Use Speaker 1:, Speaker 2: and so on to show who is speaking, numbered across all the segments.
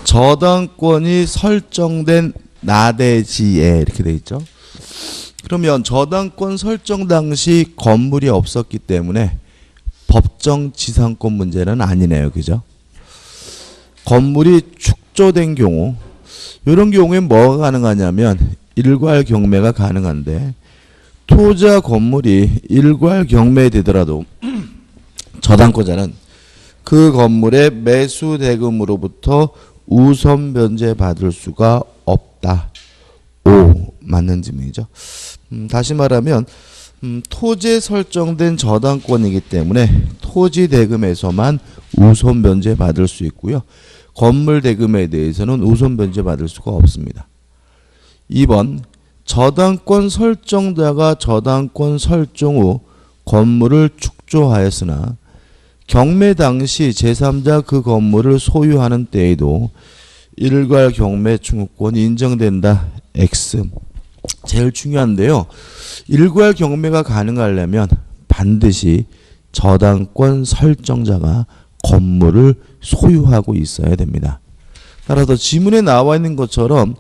Speaker 1: 저당권이 설정된 나대지에 이렇게 돼 있죠. 그러면 저당권 설정 당시 건물이 없었기 때문에 법정 지상권 문제는 아니네요. 그죠? 건물이 축조된 경우, 이런 경우엔 뭐가 가능하냐면 일괄 경매가 가능한데, 토지와 건물이 일괄 경매되더라도 저당권자는 그 건물의 매수 대금으로부터 우선 변제 받을 수가 없다. 오, 맞는 질문이죠. 다시 말하면 토지에 설정된 저당권이기 때문에 토지 대금에서만 우선 변제 받을 수 있고요. 건물 대금에 대해서는 우선 변제 받을 수가 없습니다. 2번, 저당권 설정자가 저당권 설정 후 건물을 축조하였으나 경매 당시 제3자 그 건물을 소유하는 때에도 일괄 경매 청구권이 인정된다. X. 제일 중요한데요. 일괄 경매가 가능하려면 반드시 저당권 설정자가 건물을 소유하고 있어야 됩니다. 따라서 지문에 나와 있는 것처럼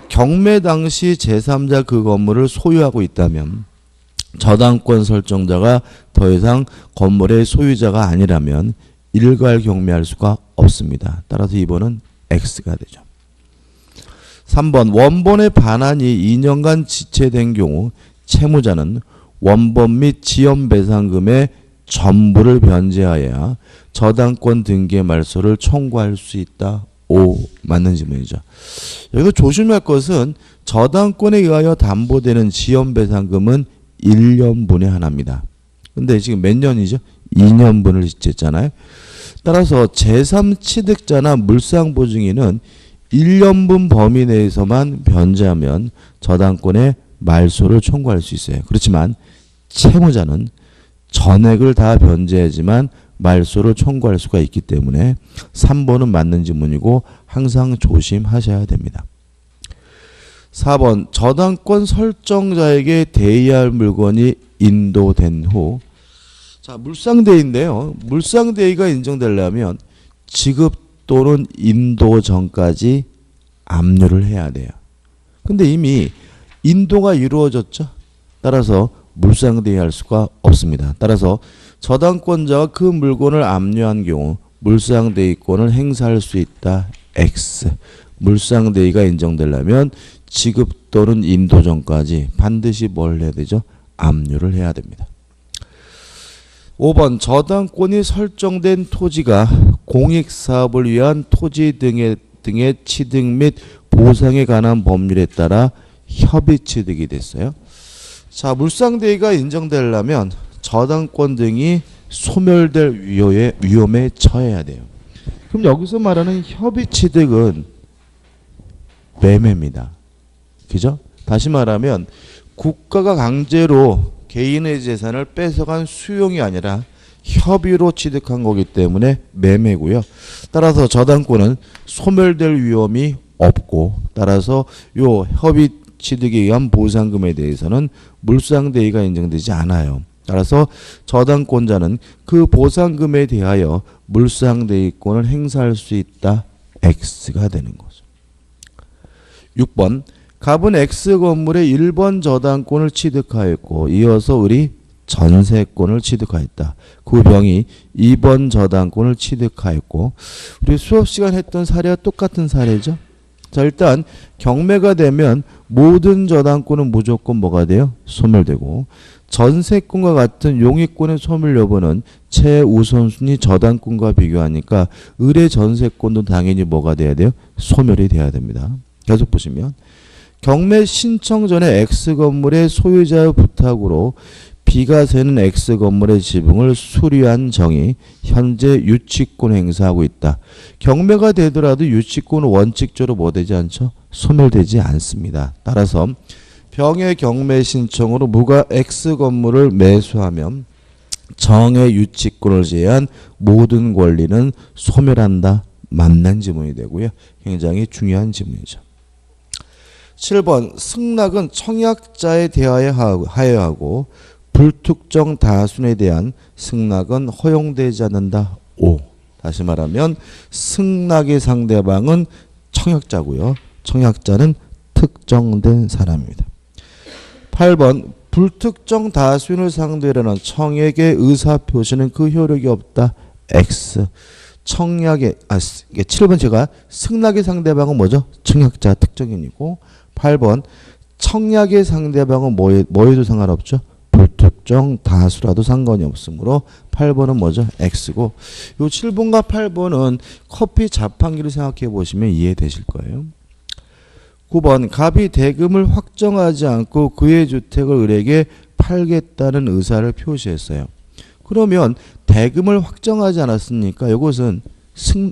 Speaker 1: 경매 당시 제3자 그 건물을 소유하고 있다면 저당권 설정자가 더 이상 건물의 소유자가 아니라면 일괄 경매할 수가 없습니다. 따라서 2번은 X가 되죠. 3번, 원본의 반환이 2년간 지체된 경우 채무자는 원본 및 지연배상금의 전부를 변제하여야 저당권 등기 말소를 청구할 수 있다. 오, 맞는 질문이죠. 여기서 조심할 것은 저당권에 의하여 담보되는 지연배상금은 1년분의 하나입니다. 근데 지금 몇 년이죠? 2년분을 지쳤잖아요. 따라서 제3취득자나 물상보증인은 1년분 범위 내에서만 변제하면 저당권의 말소를 청구할 수 있어요. 그렇지만 채무자는 전액을 다 변제해야지만 말소를 청구할 수가 있기 때문에 3번은 맞는 질문이고 항상 조심하셔야 됩니다. 4번, 저당권 설정자에게 대의해야 할 물건이 인도된 후, 자, 물상대의인데요. 물상대의가 인정되려면 지급 또는 인도 전까지 압류를 해야 돼요. 근데 이미 인도가 이루어졌죠. 따라서 물상대의할 수가 없습니다. 따라서 저당권자가 그 물건을 압류한 경우 물상대의권을 행사할 수 있다. X. 물상대의가 인정되려면 지급 또는 인도 전까지 반드시 뭘 해야 되죠? 압류를 해야 됩니다. 5번, 저당권이 설정된 토지가 공익사업을 위한 토지 등의 취득 및 보상에 관한 법률에 따라 협의취득이 됐어요. 자, 물상대의가 인정되려면 저당권 등이 소멸될 위험에 처해야 돼요. 그럼 여기서 말하는 협의취득은 매매입니다. 그죠? 다시 말하면 국가가 강제로 개인의 재산을 뺏어간 수용이 아니라 협의로 취득한 거기 때문에 매매고요. 따라서 저당권은 소멸될 위험이 없고, 따라서 요 협의 취득에 의한 보상금에 대해서는 물상대의가 인정되지 않아요. 따라서 저당권자는 그 보상금에 대하여 물상대의권을 행사할 수 있다. X가 되는 거죠. 6번, 갑은 X 건물의 1번 저당권을 취득하였고 이어서 을이 전세권을 취득하였다. 그 병이 2번 저당권을 취득하였고, 우리 수업 시간 했던 사례와 똑같은 사례죠. 자, 일단 경매가 되면 모든 저당권은 무조건 뭐가 돼요? 소멸되고, 전세권과 같은 용익권의 소멸 여부는 최우선순위 저당권과 비교하니까 을의 전세권도 당연히 뭐가 돼야 돼요? 소멸이 돼야 됩니다. 계속 보시면 경매 신청 전에 X건물의 소유자의 부탁으로 B가 세는 X건물의 지붕을 수리한 정이 현재 유치권 행사하고 있다. 경매가 되더라도 유치권은 원칙적으로 뭐 되지 않죠? 소멸되지 않습니다. 따라서 병의 경매 신청으로 무가 X건물을 매수하면 정의 유치권을 제외한 모든 권리는 소멸한다. 맞는 지문이 되고요. 굉장히 중요한 지문이죠. 7번, 승낙은 청약자에 대하여 하여하고 불특정 다순에 대한 승낙은 허용되지 않는다. 5. 다시 말하면 승낙의 상대방은 청약자고요. 청약자는 특정된 사람입니다. 8번 불특정 다수인을 상대로 하는 청약의 의사표시는 그 효력이 없다. X. 청약의 7번 제가 승낙의 상대방은 뭐죠? 청약자 특정인이고 8번 청약의 상대방은 뭐에도 상관없죠? 불특정 다수라도 상관이 없으므로 8번은 뭐죠? X고 요 7번과 8번은 커피 자판기를 생각해 보시면 이해되실 거예요. 9번 갑이 대금을 확정하지 않고 그의 주택을 을에게 팔겠다는 의사를 표시했어요. 그러면 대금을 확정하지 않았으니까 이것은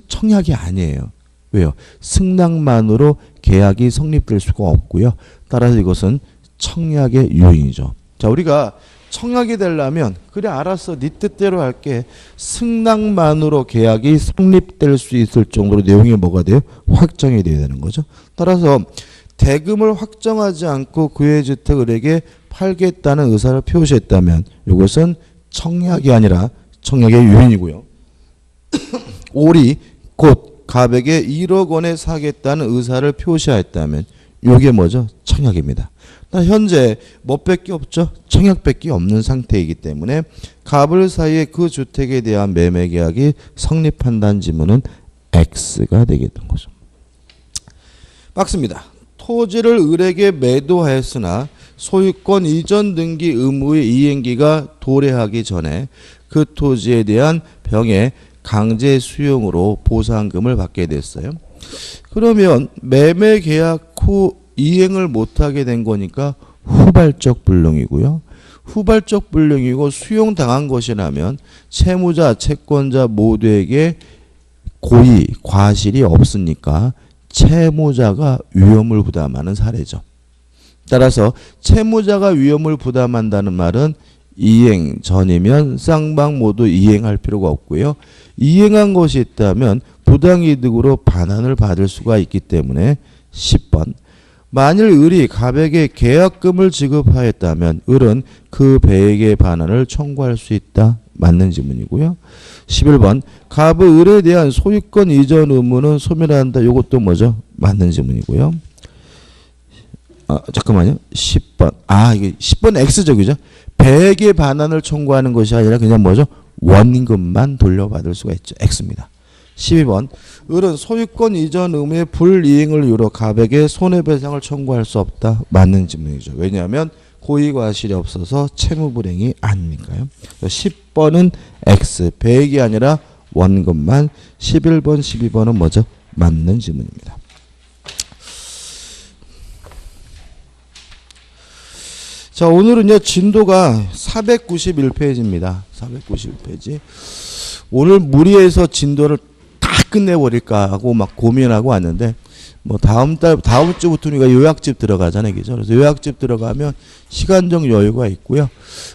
Speaker 1: 청약이 아니에요. 왜요? 승낙만으로 계약이 성립될 수가 없고요. 따라서 이것은 청약의 유인이죠. 자, 우리가 청약이 되려면 그래 알았어 네 뜻대로 할게 승낙만으로 계약이 성립될 수 있을 정도로 내용이 뭐가 돼요? 확정이 돼야 되는 거죠. 따라서 대금을 확정하지 않고 그의 주택을 을에게 팔겠다는 의사를 표시했다면 이것은 청약이 아니라 청약의 유인이고요. 올이 곧 갑에게 1억 원에 사겠다는 의사를 표시했다면 이게 뭐죠? 청약입니다. 현재 뭐밖에 없죠? 청약밖에 없는 상태이기 때문에 갑을 사이에 그 주택에 대한 매매 계약이 성립한다는 지문은 X가 되겠던 거죠. 박스입니다. 토지를 을에게 매도하였으나 소유권 이전 등기 의무의 이행기가 도래하기 전에 그 토지에 대한 병의 강제 수용으로 보상금을 받게 됐어요. 그러면 매매 계약 후 이행을 못하게 된 거니까 후발적 불능이고요. 후발적 불능이고 수용당한 것이라면 채무자, 채권자 모두에게 고의, 과실이 없으니까 채무자가 위험을 부담하는 사례죠. 따라서 채무자가 위험을 부담한다는 말은 이행 전이면 쌍방 모두 이행할 필요가 없고요. 이행한 것이 있다면 부당이득으로 반환을 받을 수가 있기 때문에 10번 만일 을이 갑에게 계약금을 지급하였다면 을은 그 배액의 반환을 청구할 수 있다. 맞는 지문이고요. 11번 갑의 을에 대한 소유권 이전 의무는 소멸한다. 이것도 뭐죠? 맞는 지문이고요. 잠깐만요. 10번. 이게 10번 X죠. 그죠? 배액의 반환을 청구하는 것이 아니라 그냥 뭐죠? 원금만 돌려받을 수가 있죠. X입니다. 12번 을은 소유권 이전 의무의 불이행을 이유로 갑에게 손해배상을 청구할 수 없다. 맞는 질문이죠. 왜냐하면 고의과실이 없어서 채무불행이 아니니까요. 10번은 X 배액이 아니라 원금만 11번 12번은 뭐죠? 맞는 질문입니다. 자, 오늘은요 진도가 491페이지입니다. 491페이지. 오늘 무리해서 진도를 다 끝내버릴까 하고 막 고민하고 왔는데 뭐 다음 주부터 우리가 요약집 들어가잖아요. 그죠? 그래서 요약집 들어가면 시간적 여유가 있고요.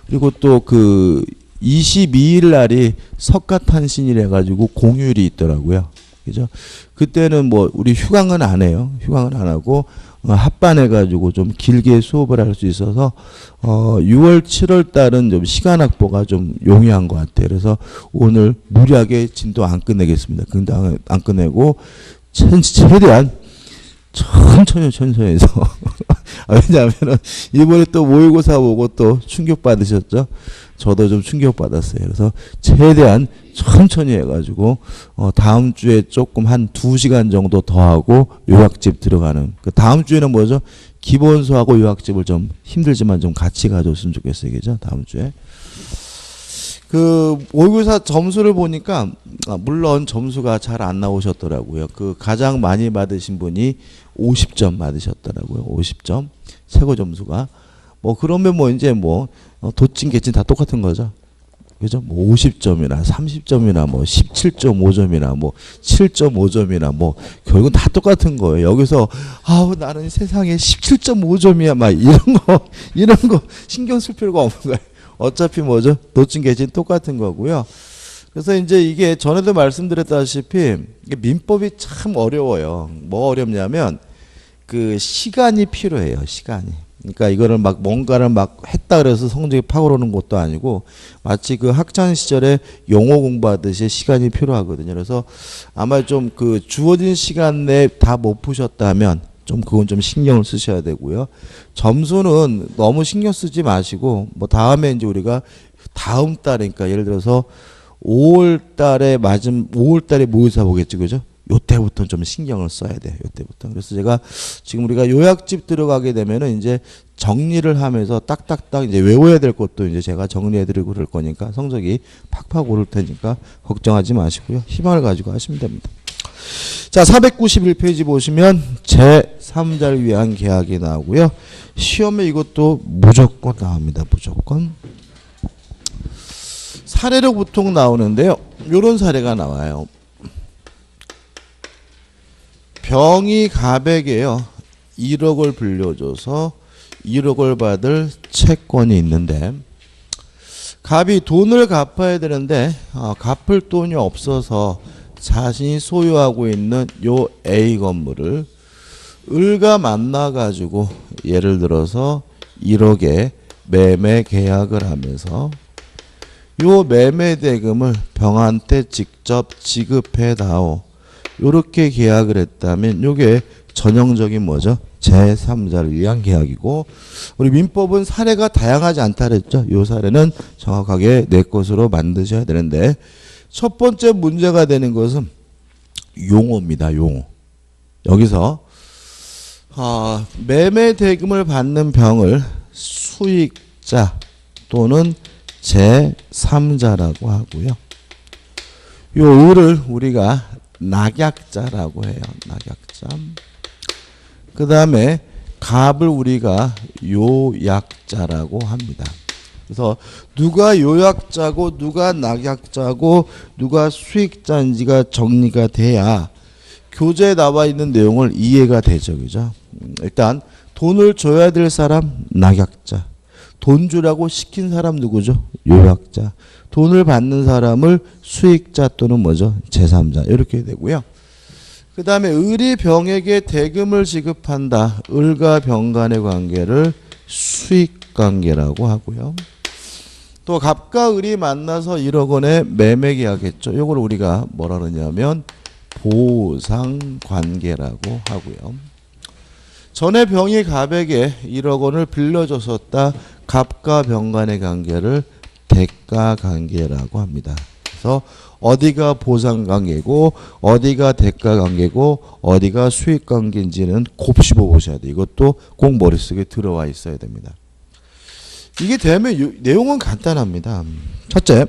Speaker 1: 그리고 또 그 22일 날이 석가탄신이라 가지고 공휴일이 있더라고요. 그죠? 그때는 뭐 우리 휴강은 안 해요. 휴강은 안 하고 합반해가지고 좀 길게 수업을 할 수 있어서 6월, 7월 달은 좀 시간 확보가 좀 용이한 것 같아요. 그래서 오늘 무리하게 진도 안 끝내겠습니다. 근데 안 끝내고 최대한 천천히 해서 왜냐하면 이번에 또 모의고사 보고 또 충격 받으셨죠? 저도 좀 충격 받았어요. 그래서 최대한 천천히 해가지고 다음 주에 조금 한 2시간 정도 더 하고 요약집 들어가는. 그 다음 주에는 뭐죠? 기본서하고 요약집을 좀 힘들지만 좀 같이 가져왔으면 좋겠어요. 그죠? 다음 주에. 그 모의고사 점수를 보니까 물론 점수가 잘 안 나오셨더라고요. 그 가장 많이 받으신 분이 50점 받으셨더라고요. 50점 최고 점수가. 뭐 그러면 뭐 이제 뭐 도찐 개찐 다 똑같은 거죠. 그죠? 뭐 50점이나 30점이나 뭐 17.5점이나 뭐 7.5점이나 뭐 결국은 다 똑같은 거예요. 여기서 나는 세상에 17.5점이야 막 이런 거 신경 쓸 필요가 없는 거예요. 어차피 뭐죠? 도찐 개찐 똑같은 거고요. 그래서 이제 이게 전에도 말씀드렸다시피 이게 민법이 참 어려워요. 뭐 어렵냐면 그 시간이 필요해요. 시간이. 그러니까 이거를 막 뭔가를 막 했다 그래서 성적이 팍 오르는 것도 아니고 마치 그 학창 시절에 영어 공부하듯이 시간이 필요하거든요. 그래서 아마 좀 그 주어진 시간 내에 다 못 푸셨다면 좀 그건 좀 신경을 쓰셔야 되고요. 점수는 너무 신경 쓰지 마시고 뭐 다음에 이제 우리가 다음 달이니까 예를 들어서 5월 달에 5월 달에 모의사 보겠죠. 그죠? 요때부터 좀 신경을 써야 돼요. 요때부터. 그래서 제가 지금 우리가 요약집 들어가게 되면은 이제 정리를 하면서 딱딱딱 이제 외워야 될 것도 이제 제가 정리해 드리고 그럴 거니까 성적이 팍팍 오를 테니까 걱정하지 마시고요. 희망을 가지고 하시면 됩니다. 자, 491페이지 보시면 제3자를 위한 계약이 나오고요. 시험에 이것도 무조건 나옵니다. 무조건. 사례로 보통 나오는데요. 요런 사례가 나와요. 병이 갑에게요 1억을 빌려줘서 1억을 받을 채권이 있는데 갑이 돈을 갚아야 되는데 갚을 돈이 없어서 자신이 소유하고 있는 요 A 건물을 을과 만나가지고 예를 들어서 1억에 매매 계약을 하면서 요 매매 대금을 병한테 직접 지급해 다오. 요렇게 계약을 했다면 요게 전형적인 뭐죠? 제3자를 위한 계약이고 우리 민법은 사례가 다양하지 않다 그랬죠? 요 사례는 정확하게 내 것으로 만드셔야 되는데 첫 번째 문제가 되는 것은 용어입니다. 용어. 여기서 매매 대금을 받는 병을 수익자 또는 제3자라고 하고요. 요 을을 우리가 낙약자라고 해요. 낙약자. 그 다음에 갑을 우리가 요약자라고 합니다. 그래서 누가 요약자고 누가 낙약자고 누가 수익자인지가 정리가 돼야 교재에 나와 있는 내용을 이해가 되죠. 그죠? 일단 돈을 줘야 될 사람 낙약자. 돈 주라고 시킨 사람 누구죠? 요약자. 돈을 받는 사람을 수익자 또는 뭐죠? 제3자. 이렇게 되고요. 그 다음에 을이 병에게 대금을 지급한다. 을과 병 간의 관계를 수익관계라고 하고요. 또 갑과 을이 만나서 1억 원의 매매 계약했죠. 이걸 우리가 뭐라 그러냐면 보상관계라고 하고요. 전에 병이 갑에게 1억 원을 빌려줬었다. 갑과 병 간의 관계를 대가관계라고 합니다. 그래서 어디가 보상관계고 어디가 대가관계고 어디가 수익관계인지는 곱씹어 보셔야 돼요. 이것도 꼭 머릿속에 들어와 있어야 됩니다. 이게 되면 내용은 간단합니다. 첫째,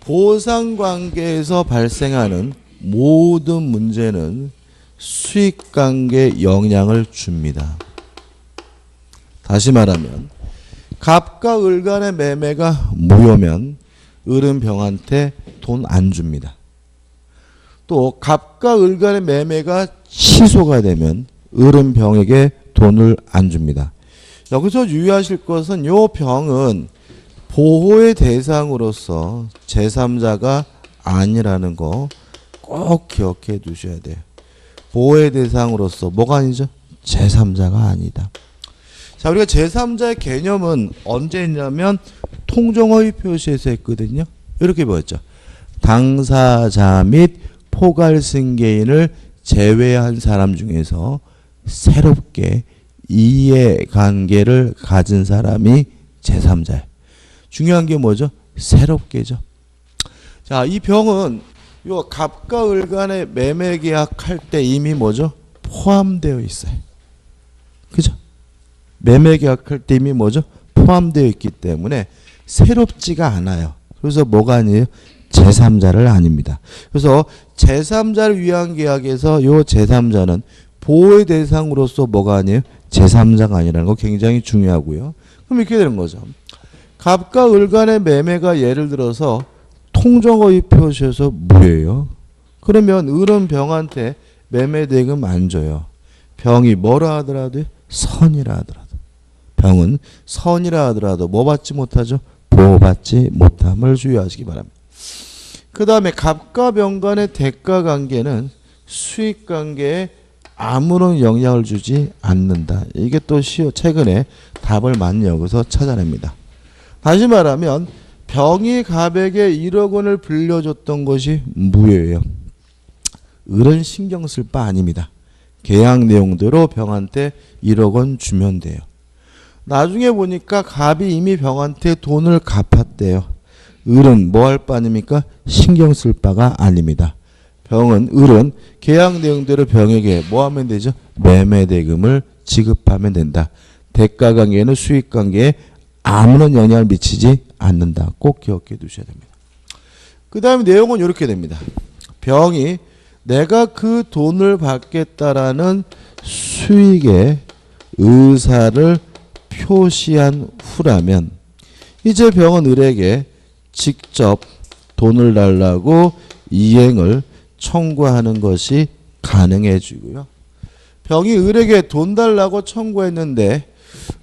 Speaker 1: 보상관계에서 발생하는 모든 문제는 수익관계에 영향을 줍니다. 다시 말하면 갑과 을 간의 매매가 무효면 을은 병한테 돈 안 줍니다. 또 갑과 을 간의 매매가 취소가 되면 을은 병에게 돈을 안 줍니다. 여기서 유의하실 것은 요 병은 보호의 대상으로서 제3자가 아니라는 거 꼭 기억해 두셔야 돼요. 보호의 대상으로서 뭐가 아니죠? 제3자가 아니다. 자, 우리가 제3자의 개념은 언제 했냐면 통정허위 표시에서 했거든요. 이렇게 보였죠. 당사자 및 포괄승계인을 제외한 사람 중에서 새롭게 이해관계를 가진 사람이 제3자예요. 중요한 게 뭐죠? 새롭게죠. 자, 이 병은 요 갑과 을 간의 매매 계약할 때 이미 뭐죠? 포함되어 있어요. 그죠? 매매 계약할 때 이미 뭐죠? 포함되어 있기 때문에 새롭지가 않아요. 그래서 뭐가 아니에요? 제3자를 아닙니다. 그래서 제3자를 위한 계약에서 요 제3자는 보호의 대상으로서 뭐가 아니에요? 제3자가 아니라는 거 굉장히 중요하고요. 그럼 이렇게 되는 거죠. 갑과 을 간의 매매가 예를 들어서 통정허위 표시에서 무효예요. 그러면 을은 병한테 매매 대금 안 줘요. 병이 뭐라 하더라도 선이라 하더라도. 병은 선이라 하더라도 뭐 받지 못하죠? 보호받지 못함을 주의하시기 바랍니다. 그 다음에 갑과 병 간의 대가관계는 수익관계에 아무런 영향을 주지 않는다. 이게 또 최근에 답을 많이 여기서 찾아냅니다. 다시 말하면 병이 갑에게 1억 원을 빌려줬던 것이 무효예요. 을은 신경 쓸 바 아닙니다. 계약 내용대로 병한테 1억 원 주면 돼요. 나중에 보니까 갑이 이미 병한테 돈을 갚았대요. 을은 뭐 할 바 아닙니까? 신경 쓸 바가 아닙니다. 을은 계약 내용대로 병에게 뭐 하면 되죠? 매매 대금을 지급하면 된다. 대가 관계에는 수익 관계에 아무런 영향을 미치지 않는다. 꼭 기억해 두셔야 됩니다. 그 다음에 내용은 이렇게 됩니다. 병이 내가 그 돈을 받겠다라는 수익의 의사를 표시한 후라면 이제 병은 을에게 직접 돈을 달라고 이행을 청구하는 것이 가능해지고요. 병이 을에게 돈 달라고 청구했는데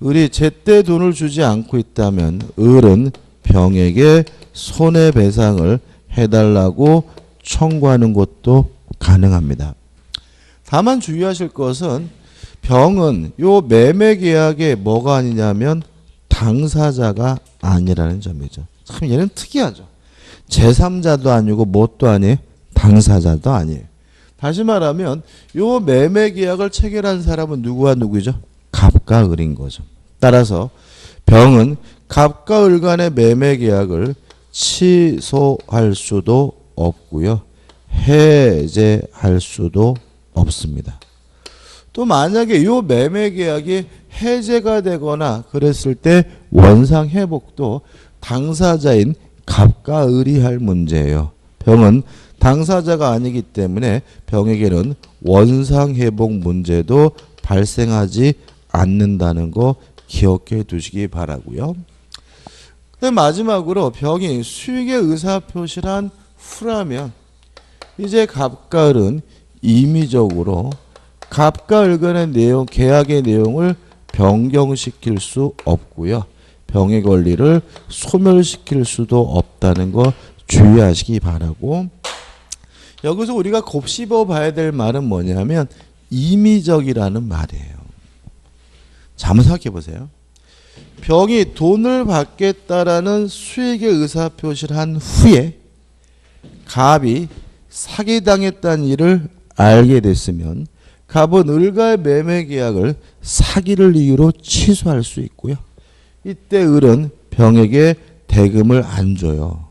Speaker 1: 을이 제때 돈을 주지 않고 있다면 을은 병에게 손해배상을 해달라고 청구하는 것도 가능합니다. 다만 주의하실 것은 병은 요 매매계약에 뭐가 아니냐면 당사자가 아니라는 점이죠. 참 얘는 특이하죠. 제3자도 아니고 뭣도 아니에요. 당사자도 아니에요. 다시 말하면 요 매매계약을 체결한 사람은 누구와 누구죠? 갑과 을인 거죠. 따라서 병은 갑과 을 간의 매매계약을 취소할 수도 없고요. 해제할 수도 없습니다. 또 만약에 이 매매계약이 해제가 되거나 그랬을 때 원상회복도 당사자인 갑과 을이 할 문제예요. 병은 당사자가 아니기 때문에 병에게는 원상회복 문제도 발생하지 않는다는 거 기억해 두시기 바라고요. 그다음 마지막으로 병이 수익의 의사표시를 한 후라면 이제 갑과 을은 임의적으로 갑과 을 간의 내용, 계약의 내용을 변경시킬 수 없고요. 병의 권리를 소멸시킬 수도 없다는 거 주의하시기 바라고, 여기서 우리가 곱씹어 봐야 될 말은 뭐냐면 임의적이라는 말이에요. 자, 한번 생각해 보세요. 병이 돈을 받겠다라는 수익의 의사표시를 한 후에 갑이 사기당했다는 일을 알게 됐으면 갑은 을과의 매매계약을 사기를 이유로 취소할 수 있고요. 이때 을은 병에게 대금을 안 줘요.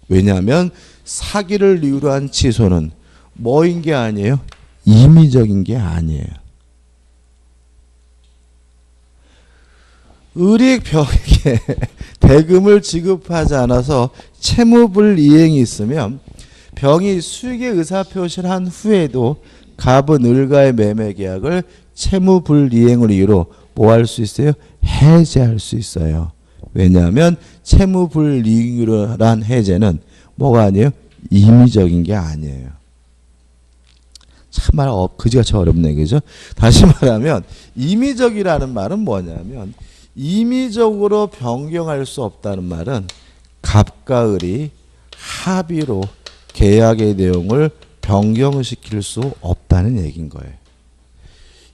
Speaker 1: 왜냐하면 사기를 이유로 한 취소는 뭐인 게 아니에요? 임의적인 게 아니에요. 을이 병에게 대금을 지급하지 않아서 채무불이행이 있으면 병이 수익의 의사표시를 한 후에도 갑은 을과의 매매계약을 채무불이행을 이유로 뭐 할 수 있어요? 해제할 수 있어요. 왜냐하면 채무불이행으로 한 해제는 뭐가 아니에요? 임의적인 게 아니에요. 참 말 그지같이 어렵네, 그죠? 다시 말하면 임의적이라는 말은 뭐냐면 임의적으로 변경할 수 없다는 말은 갑과 을이 합의로 계약의 내용을 변경시킬 수 없다는 얘기인 거예요.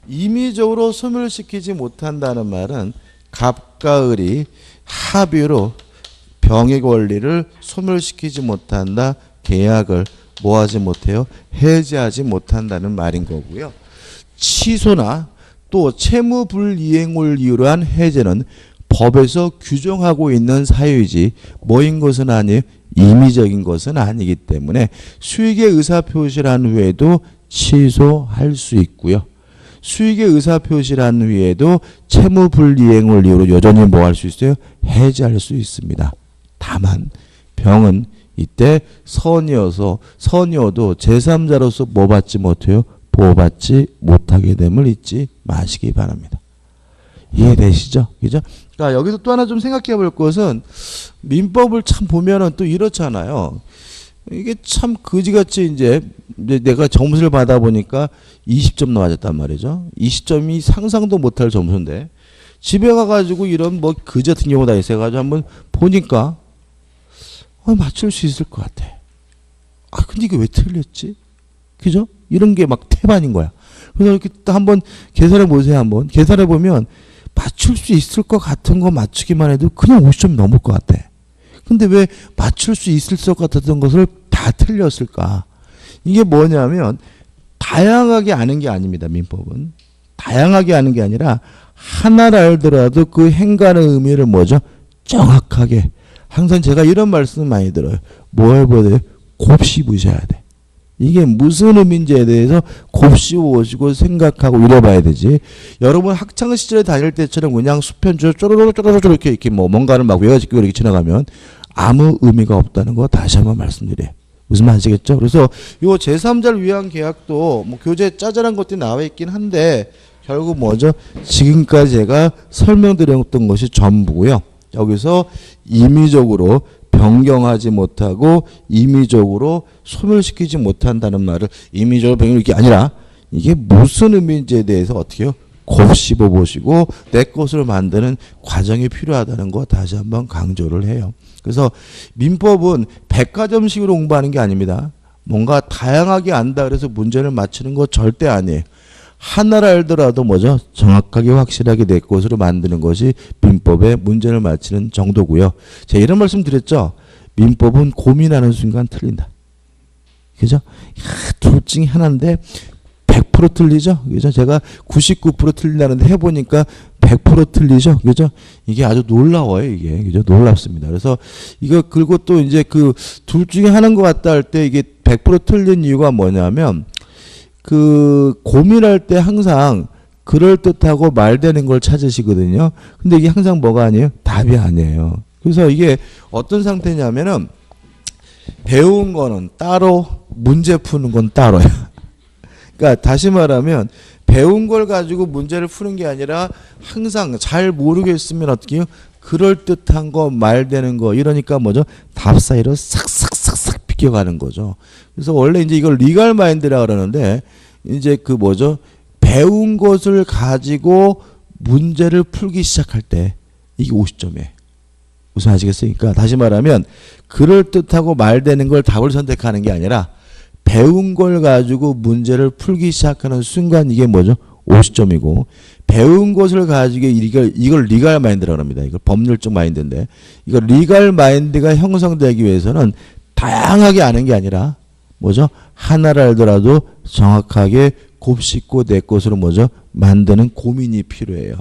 Speaker 1: 임의적으로 소멸시키지 못한다는 말은 갑과 을이 합의로 병의 권리를 소멸시키지 못한다, 계약을 뭐하지 못해요? 해제하지 못한다는 말인 거고요. 취소나 또 채무불이행을 이유로 한 해제는 법에서 규정하고 있는 사유이지 뭐인 것은 아니에요. 임의적인 것은 아니기 때문에 수익의 의사표시를 한 후에도 취소할 수 있고요. 수익의 의사표시를 한 후에도 채무불이행을 이유로 여전히 뭐 할 수 있어요? 해제할 수 있습니다. 다만 병은 이때 선이어도 제3자로서 뭐 받지 못해요? 보호받지 못하게 됨을 잊지 마시기 바랍니다. 이해되시죠? 그죠? 그러니까 여기서 또 하나 좀 생각해 볼 것은 민법을 참 보면은 또 이렇잖아요. 이게 참 그지같이 이제 내가 점수를 받아 보니까 20점 나왔단 말이죠. 20점이 상상도 못할 점수인데 집에 가가지고 이런 뭐 그지 같은 경우다 있어가지고 한번 보니까 맞출 수 있을 것 같아. 근데 이게 왜 틀렸지? 그죠? 이런 게 막 태반인 거야. 그래서 이렇게 또 한번 계산해 보세요. 한번 계산해 보면 맞출 수 있을 것 같은 거 맞추기만 해도 그냥 50점이 넘을 것 같아. 근데 왜 맞출 수 있을 것 같았던 것을 다 틀렸을까? 이게 뭐냐면 다양하게 아는 게 아닙니다. 민법은. 다양하게 아는 게 아니라 하나를 알더라도 그 행간의 의미를 뭐죠? 정확하게. 항상 제가 이런 말씀 많이 들어요. 뭘 보야 돼요? 곱씹으셔야 돼. 이게 무슨 의미인지에 대해서 곱씹어보시고 생각하고 이래봐야 되지. 여러분 학창시절에 다닐 때처럼 그냥 수편줄 쪼로로쪼로쪼로 이렇게 뭐 뭔가를 막 외워짓고 이렇게 지나가면 아무 의미가 없다는 거 다시 한번 말씀드려요. 무슨 말 아시겠죠? 그래서 요 제3자를 위한 계약도 뭐 교재에 짜잘한 것들이 나와 있긴 한데 결국 뭐죠? 지금까지 제가 설명드렸던 것이 전부고요. 여기서 임의적으로 변경하지 못하고 임의적으로 소멸시키지 못한다는 말을 임의적으로 변경이 게 아니라 이게 무슨 의미인지에 대해서 어떻게 해요? 곱씹어 보시고 내 것으로 만드는 과정이 필요하다는 거 다시 한번 강조를 해요. 그래서 민법은 백과점식으로 공부하는 게 아닙니다. 뭔가 다양하게 안다 그래서 문제를 맞추는 거 절대 아니에요. 하나를 알더라도 뭐죠? 정확하게 확실하게 내 것으로 만드는 것이 민법의 문제를 맞히는 정도고요. 제가 이런 말씀 드렸죠. 민법은 고민하는 순간 틀린다. 그죠? 둘 중에 하나인데 100% 틀리죠? 그죠? 제가 99% 틀린다는데 해보니까 100% 틀리죠? 그죠? 이게 아주 놀라워요, 이게. 그죠? 놀랍습니다. 그래서 이거, 그리고 또 이제 그 둘 중에 하나인 것 같다 할 때 이게 100% 틀린 이유가 뭐냐면 그 고민할 때 항상 그럴듯하고 말되는 걸 찾으시거든요. 근데 이게 항상 뭐가 아니에요? 답이 아니에요. 그래서 이게 어떤 상태냐면은 배운 거는 따로 문제 푸는 건 따로야. 그러니까 다시 말하면 배운 걸 가지고 문제를 푸는 게 아니라 항상 잘 모르겠으면 어떻게 해요? 그럴듯한 거 말되는 거 이러니까 뭐죠? 답 사이로 싹싹싹싹 비껴가는 거죠. 그래서 원래 이제 이걸 리갈 마인드라 그러는데 이제 그 뭐죠? 배운 것을 가지고 문제를 풀기 시작할 때 이게 50점이에요. 무슨 아시겠어요? 그러니까 다시 말하면 그럴듯하고 말되는 걸 답을 선택하는 게 아니라 배운 걸 가지고 문제를 풀기 시작하는 순간 이게 뭐죠? 50점이고 배운 것을 가지고 이걸 리갈 마인드라고 합니다. 이걸 법률적 마인드인데 이걸 리갈 마인드가 형성되기 위해서는 다양하게 아는 게 아니라 뭐죠? 하나를 알더라도 정확하게 곱씹고 내 것으로 뭐죠? 만드는 고민이 필요해요.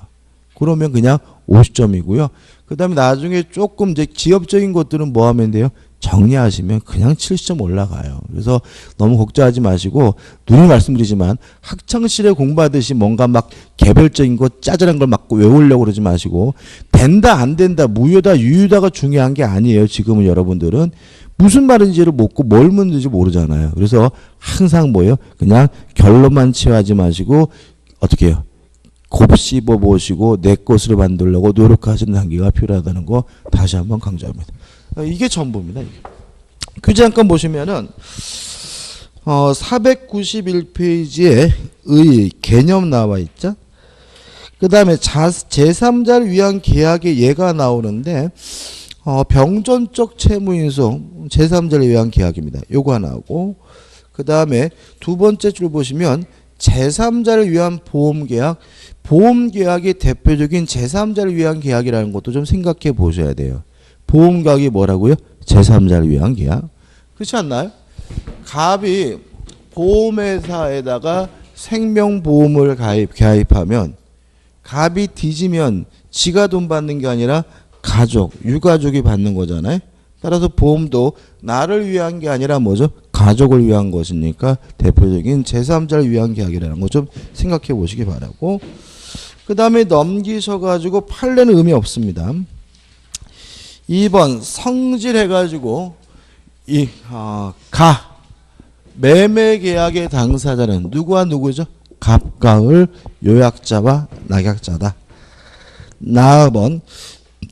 Speaker 1: 그러면 그냥 50점이고요. 그 다음에 나중에 조금 이제 지엽적인 것들은 뭐 하면 돼요? 정리하시면 그냥 70점 올라가요. 그래서 너무 걱정하지 마시고 누누이 말씀드리지만 학창시절에 공부하듯이 뭔가 막 개별적인 거 짜잘한 걸 막 외우려고 그러지 마시고 된다 안 된다 무효다 유효다가 중요한 게 아니에요. 지금은 여러분들은 무슨 말인지를 묻고 뭘 묻는지 모르잖아요. 그래서 항상 뭐예요? 그냥 결론만 취하지 마시고 어떻게 해요? 곱씹어 보시고 내 것으로 만들려고 노력하시는 단계가 필요하다는 거 다시 한번 강조합니다. 이게 전부입니다. 이게. 교재 잠깐 보시면은 491페이지에 의 개념 나와 있죠. 그 다음에 제3자를 위한 계약의 예가 나오는데 병존적 채무인수 제3자를 위한 계약입니다. 요거 하나 하고 그 다음에 두 번째 줄 보시면 제3자를 위한 보험계약 보험계약의 대표적인 제3자를 위한 계약이라는 것도 좀 생각해 보셔야 돼요. 보험계약이 뭐라고요? 제3자를 위한 계약. 그렇지 않나요? 갑이 보험회사에다가 생명보험을 가입하면 갑이 뒤지면 지가 돈 받는 게 아니라 가족, 유가족이 받는 거잖아요. 따라서 보험도 나를 위한 게 아니라 뭐죠? 가족을 위한 것이니까 대표적인 제3자를 위한 계약이라는 거 좀 생각해 보시기 바라고 그 다음에 넘기셔가지고 판례는 의미 없습니다. 2번 성질해가지고 매매계약의 당사자는 누구와 누구죠? 갑과을 요약자와 낙약자다. 나번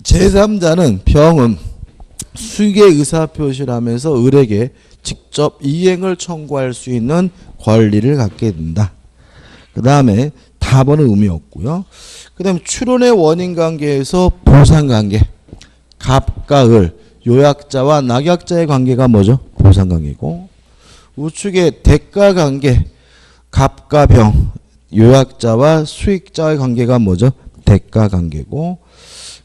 Speaker 1: 제3자는 병음 수익의 의사표시를 하면서 을에게 직접 이행을 청구할 수 있는 권리를 갖게 된다. 그 다음에 답은 의미 없고요. 그 다음에 추론의 원인관계에서 보상관계 갑과 을 요약자와 낙약자의 관계가 뭐죠? 보상관계고 우측의 대가관계 갑과 병 요약자와 수익자의 관계가 뭐죠? 대가 관계고,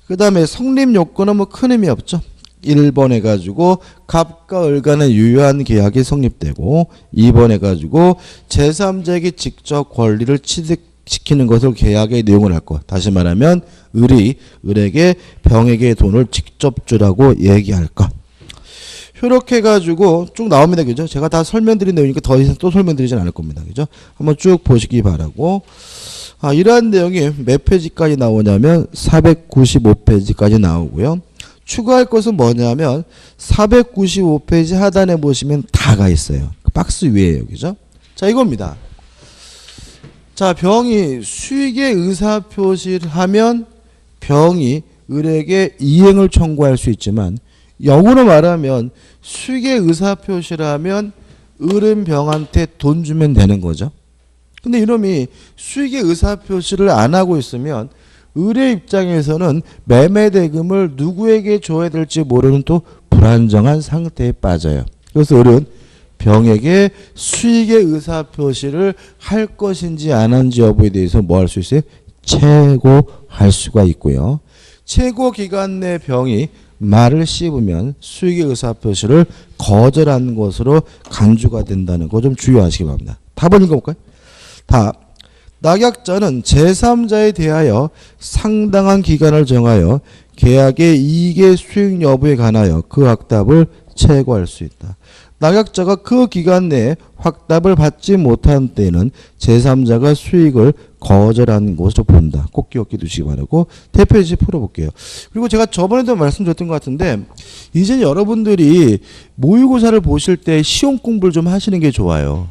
Speaker 1: 그 다음에 성립 요건은 뭐 큰 의미 없죠. 1번 해가지고 갑과 을 간의 유효한 계약이 성립되고, 2번 해가지고 제3자에게 직접 권리를 취득시키는 것을 계약의 내용을 할 거. 다시 말하면 을이 을에게 병에게 돈을 직접 주라고 얘기할 것. 이렇게 해가지고 쭉 나옵니다. 그죠? 제가 다 설명드린 내용이니까 더 이상 또 설명드리진 않을 겁니다. 그죠? 한번 쭉 보시기 바라고. 이러한 내용이 몇 페이지까지 나오냐면 495페이지까지 나오고요. 추가할 것은 뭐냐면 495페이지 하단에 보시면 다가 있어요. 박스 위에요. 그죠? 자, 이겁니다. 자, 병이 수익의 의사표시를 하면 병이 을에게 이행을 청구할 수 있지만, 역으로 말하면 수익의 의사표시를 하면 을은 병한테 돈 주면 되는 거죠. 근데 이놈이 수익의 의사표시를 안 하고 있으면 을의 입장에서는 매매 대금을 누구에게 줘야 될지 모르는 또 불안정한 상태에 빠져요. 그래서 을은 병에게 수익의 의사표시를 할 것인지 안 하는지 여부에 대해서 뭐 할 수 있어요? 최고할 수가 있고요. 최고 기간 내 병이 말을 씹으면 수익의 의사표시를 거절한 것으로 간주가 된다는 거 좀 주의하시기 바랍니다. 답을 읽어볼까요? 답. 낙약자는 제3자에 대하여 상당한 기간을 정하여 계약의 이익의 수익 여부에 관하여 그 확답을 최고할 수 있다. 낙약자가 그 기간 내에 확답을 받지 못한 때에는 제3자가 수익을 거절한 것으로 본다. 꼭 기억해 두시기 바라고 대표이지 풀어볼게요. 그리고 제가 저번에도 말씀드렸던 것 같은데, 이제 여러분들이 모의고사를 보실 때 시험 공부를 좀 하시는 게 좋아요.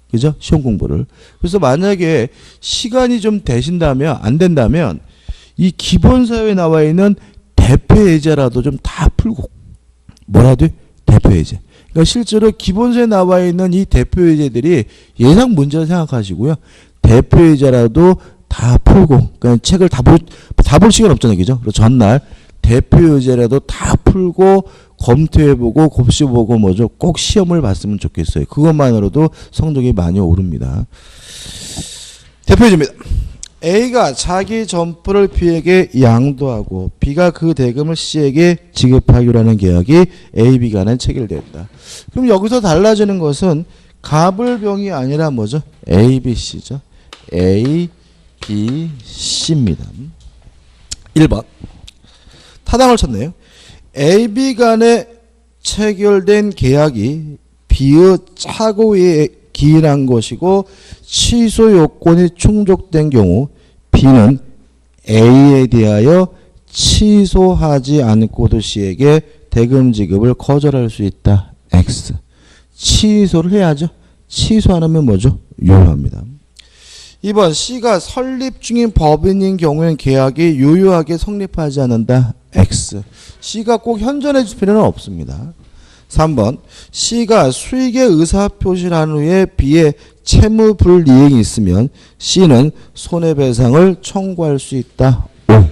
Speaker 1: 그죠? 시험 공부를. 그래서 만약에 시간이 좀 되신다면, 안 된다면 이 기본사회에 나와 있는 대표예제라도 좀 다 풀고, 뭐라도 대표예제. 그러니까 실제로 기본서에 나와 있는 이 대표예제들이 예상 문제를 생각하시고요. 대표예제라도 다 풀고, 그러니까 책을 다 볼 시간 없잖아요. 그죠? 그래서 전날 대표예제라도 다 풀고 검토해보고 곱씹어보고 뭐죠? 꼭 시험을 봤으면 좋겠어요. 그것만으로도 성적이 많이 오릅니다. 대표예제입니다. A가 자기 점포를 B에게 양도하고 B가 그 대금을 C에게 지급하기로 하는 계약이 A, B 간에 체결됐다. 그럼 여기서 달라지는 것은 갑을병이 아니라 뭐죠? A, B, C죠. A, B, C입니다. 1번. 타당을 쳤네요. A, B 간에 체결된 계약이 B의 착오에 기인한 것이고 취소 요건이 충족된 경우 B는 A에 대하여 취소하지 않고도 C에게 대금 지급을 거절할 수 있다. X. 취소를 해야죠. 취소 안 하면 뭐죠? 유효합니다. 2번. C가 설립 중인 법인인 경우엔 계약이 유효하게 성립하지 않는다. X. C가 꼭 현존해 줄 필요는 없습니다. 3번. C가 수익의 의사표시를 한 후에 B의 채무 불이행이 있으면 C는 손해배상을 청구할 수 있다. 5.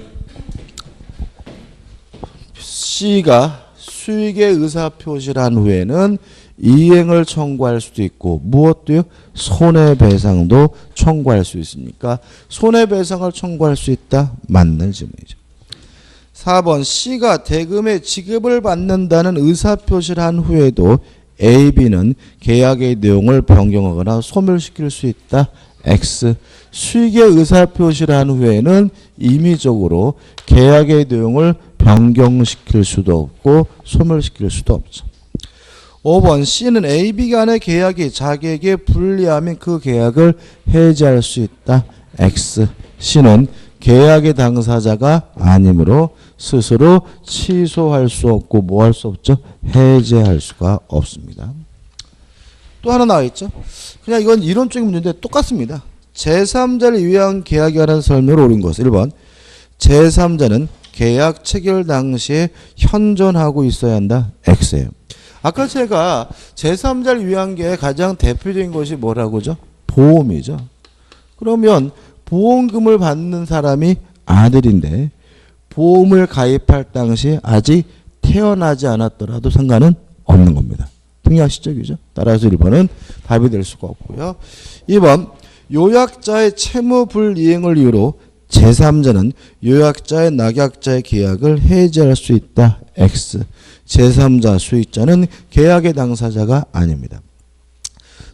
Speaker 1: C가 수익의 의사표시를 한 후에는 이행을 청구할 수도 있고 무엇도요? 손해배상도 청구할 수 있으니까 손해배상을 청구할 수 있다. 맞는 질문이죠. 4번. C가 대금의 지급을 받는다는 의사표시를 한 후에도 A, B는 계약의 내용을 변경하거나 소멸시킬 수 있다. X. 수익의 의사표시를 한 후에는 임의적으로 계약의 내용을 변경시킬 수도 없고 소멸시킬 수도 없죠. 5번. C는 A, B 간의 계약이 자기에게 불리하면 그 계약을 해지할 수 있다. X. C는 계약의 당사자가 아니므로 스스로 취소할 수 없고 뭐 할 수 없죠? 해제할 수가 없습니다. 또 하나 나와 있죠? 그냥 이건 이론적인 문제인데 똑같습니다. 제3자를 위한 계약에 관한 설명을 옳은 것. 1번. 제3자는 계약 체결 당시에 현존하고 있어야 한다. X예요. 아까 제가 제3자를 위한 게 가장 대표적인 것이 뭐라고죠? 보험이죠. 그러면 보험금을 받는 사람이 아들인데 보험을 가입할 당시 아직 태어나지 않았더라도 상관은 없는 겁니다. 동의하시죠? 그죠? 따라서 1번은 답이 될 수가 없고요. 2번. 요약자의 채무 불이행을 이유로 제3자는 요약자의 낙약자의 계약을 해지할 수 있다. X. 제3자 수익자는 계약의 당사자가 아닙니다.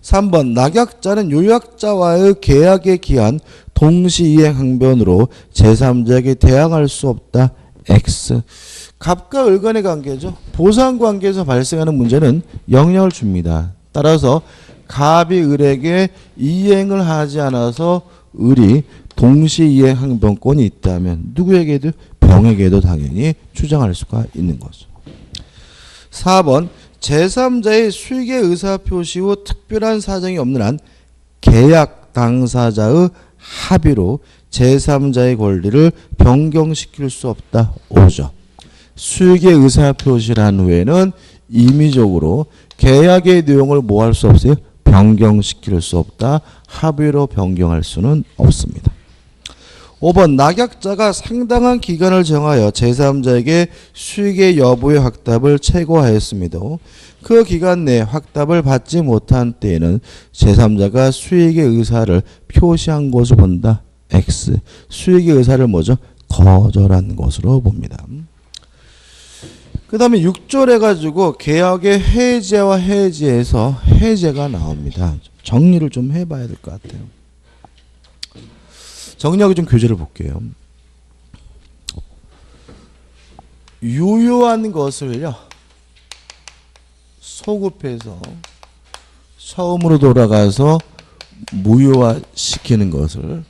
Speaker 1: 3번 낙약자는 요약자와의 계약에 기한 동시이행 항변으로 제3자에게 대항할 수 없다. X. 갑과 을 간의 관계죠. 보상관계에서 발생하는 문제는 영향을 줍니다. 따라서 갑이 을에게 이행을 하지 않아서 을이 동시이행 항변권이 있다면 누구에게도 병에게도 당연히 주장할 수가 있는 거죠. 4번 제3자의 수익의 의사표시 후 특별한 사정이 없는 한 계약 당사자의 합의로 제3자의 권리를 변경시킬 수 없다. 5죠. 수익의 의사표시란 후에는 임의적으로 계약의 내용을 뭐 할 수 없어요? 변경시킬 수 없다. 합의로 변경할 수는 없습니다. 5번 낙약자가 상당한 기간을 정하여 제3자에게 수익의 여부의 확답을 최고하였습니다. 그 기간 내에 확답을 받지 못한 때에는 제3자가 수익의 의사를 표시한 것으로 본다. X. 수익의 의사를 뭐죠? 거절한 것으로 봅니다. 그 다음에 6절 해가지고 계약의 해제와 해지에서 해제가 나옵니다. 정리를 좀 해봐야 될 것 같아요. 정리하고 좀 교재를 볼게요. 유효한 것을요 소급해서 처음으로 돌아가서 무효화시키는 것을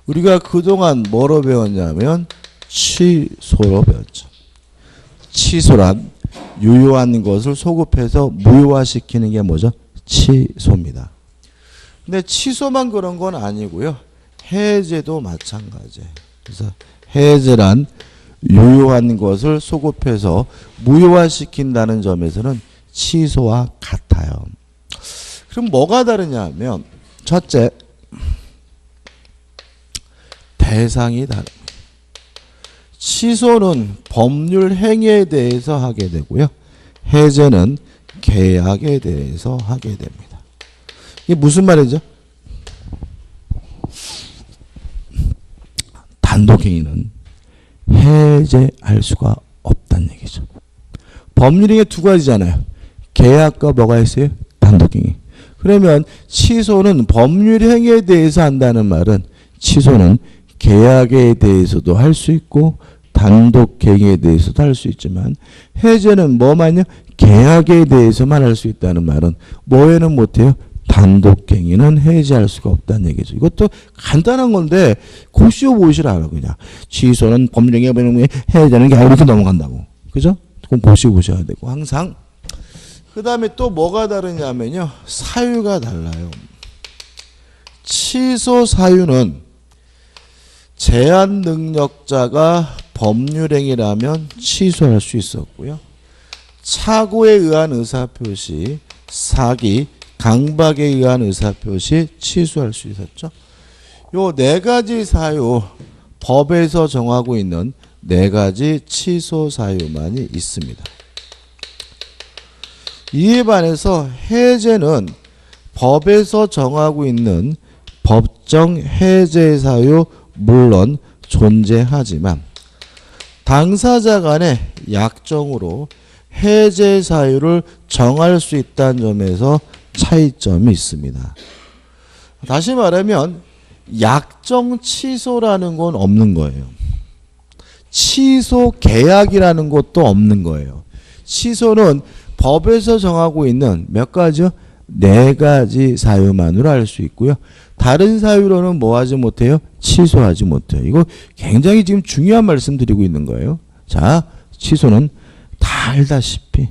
Speaker 1: 우리가 그동안 뭐로 배웠냐면 취소로 배웠죠. 취소란 유효한 것을 소급해서 무효화시키는 게 뭐죠? 취소입니다. 근데 취소만 그런 건 아니고요. 해제도 마찬가지예요. 그래서 해제란 유효한 것을 소급해서 무효화시킨다는 점에서는 취소와 같아요. 그럼 뭐가 다르냐 하면 첫째, 대상이 다릅니다. 취소는 법률 행위에 대해서 하게 되고요. 해제는 계약에 대해서 하게 됩니다. 이게 무슨 말이죠? 단독행위는 해제할 수가 없다는 얘기죠. 법률행위 두 가지잖아요. 계약과 뭐가 있어요? 단독행위. 그러면 취소는 법률행위에 대해서 한다는 말은 취소는 계약에 대해서도 할 수 있고 단독행위에 대해서도 할 수 있지만 해제는 뭐만요? 계약에 대해서만 할 수 있다는 말은 뭐에는 못해요? 단독행위는 해제할 수가 없다는 얘기죠. 이것도 간단한 건데 고시오 보시라고 그냥 취소는 법률행위 해제는 계약 이렇게 넘어간다고. 그죠? 그건 보셔야 되고 항상. 그 다음에 또 뭐가 다르냐면요. 사유가 달라요. 취소 사유는 제한 능력자가 법률행위라면 취소할 수 있었고요. 착오에 의한 의사표시, 사기, 강박에 의한 의사표시 취소할 수 있었죠. 요 네 가지 사유, 법에서 정하고 있는 네 가지 취소 사유만이 있습니다. 이에 반해서 해제는 법에서 정하고 있는 법정 해제 사유 물론 존재하지만 당사자 간의 약정으로 해제 사유를 정할 수 있다는 점에서 차이점이 있습니다. 다시 말하면 약정 취소라는 건 없는 거예요. 취소 계약이라는 것도 없는 거예요. 취소는 법에서 정하고 있는 몇 가지요? 네 가지 사유만으로 할 수 있고요. 다른 사유로는 뭐 하지 못해요? 취소하지 못해요. 이거 굉장히 지금 중요한 말씀 드리고 있는 거예요. 자, 취소는 다 알다시피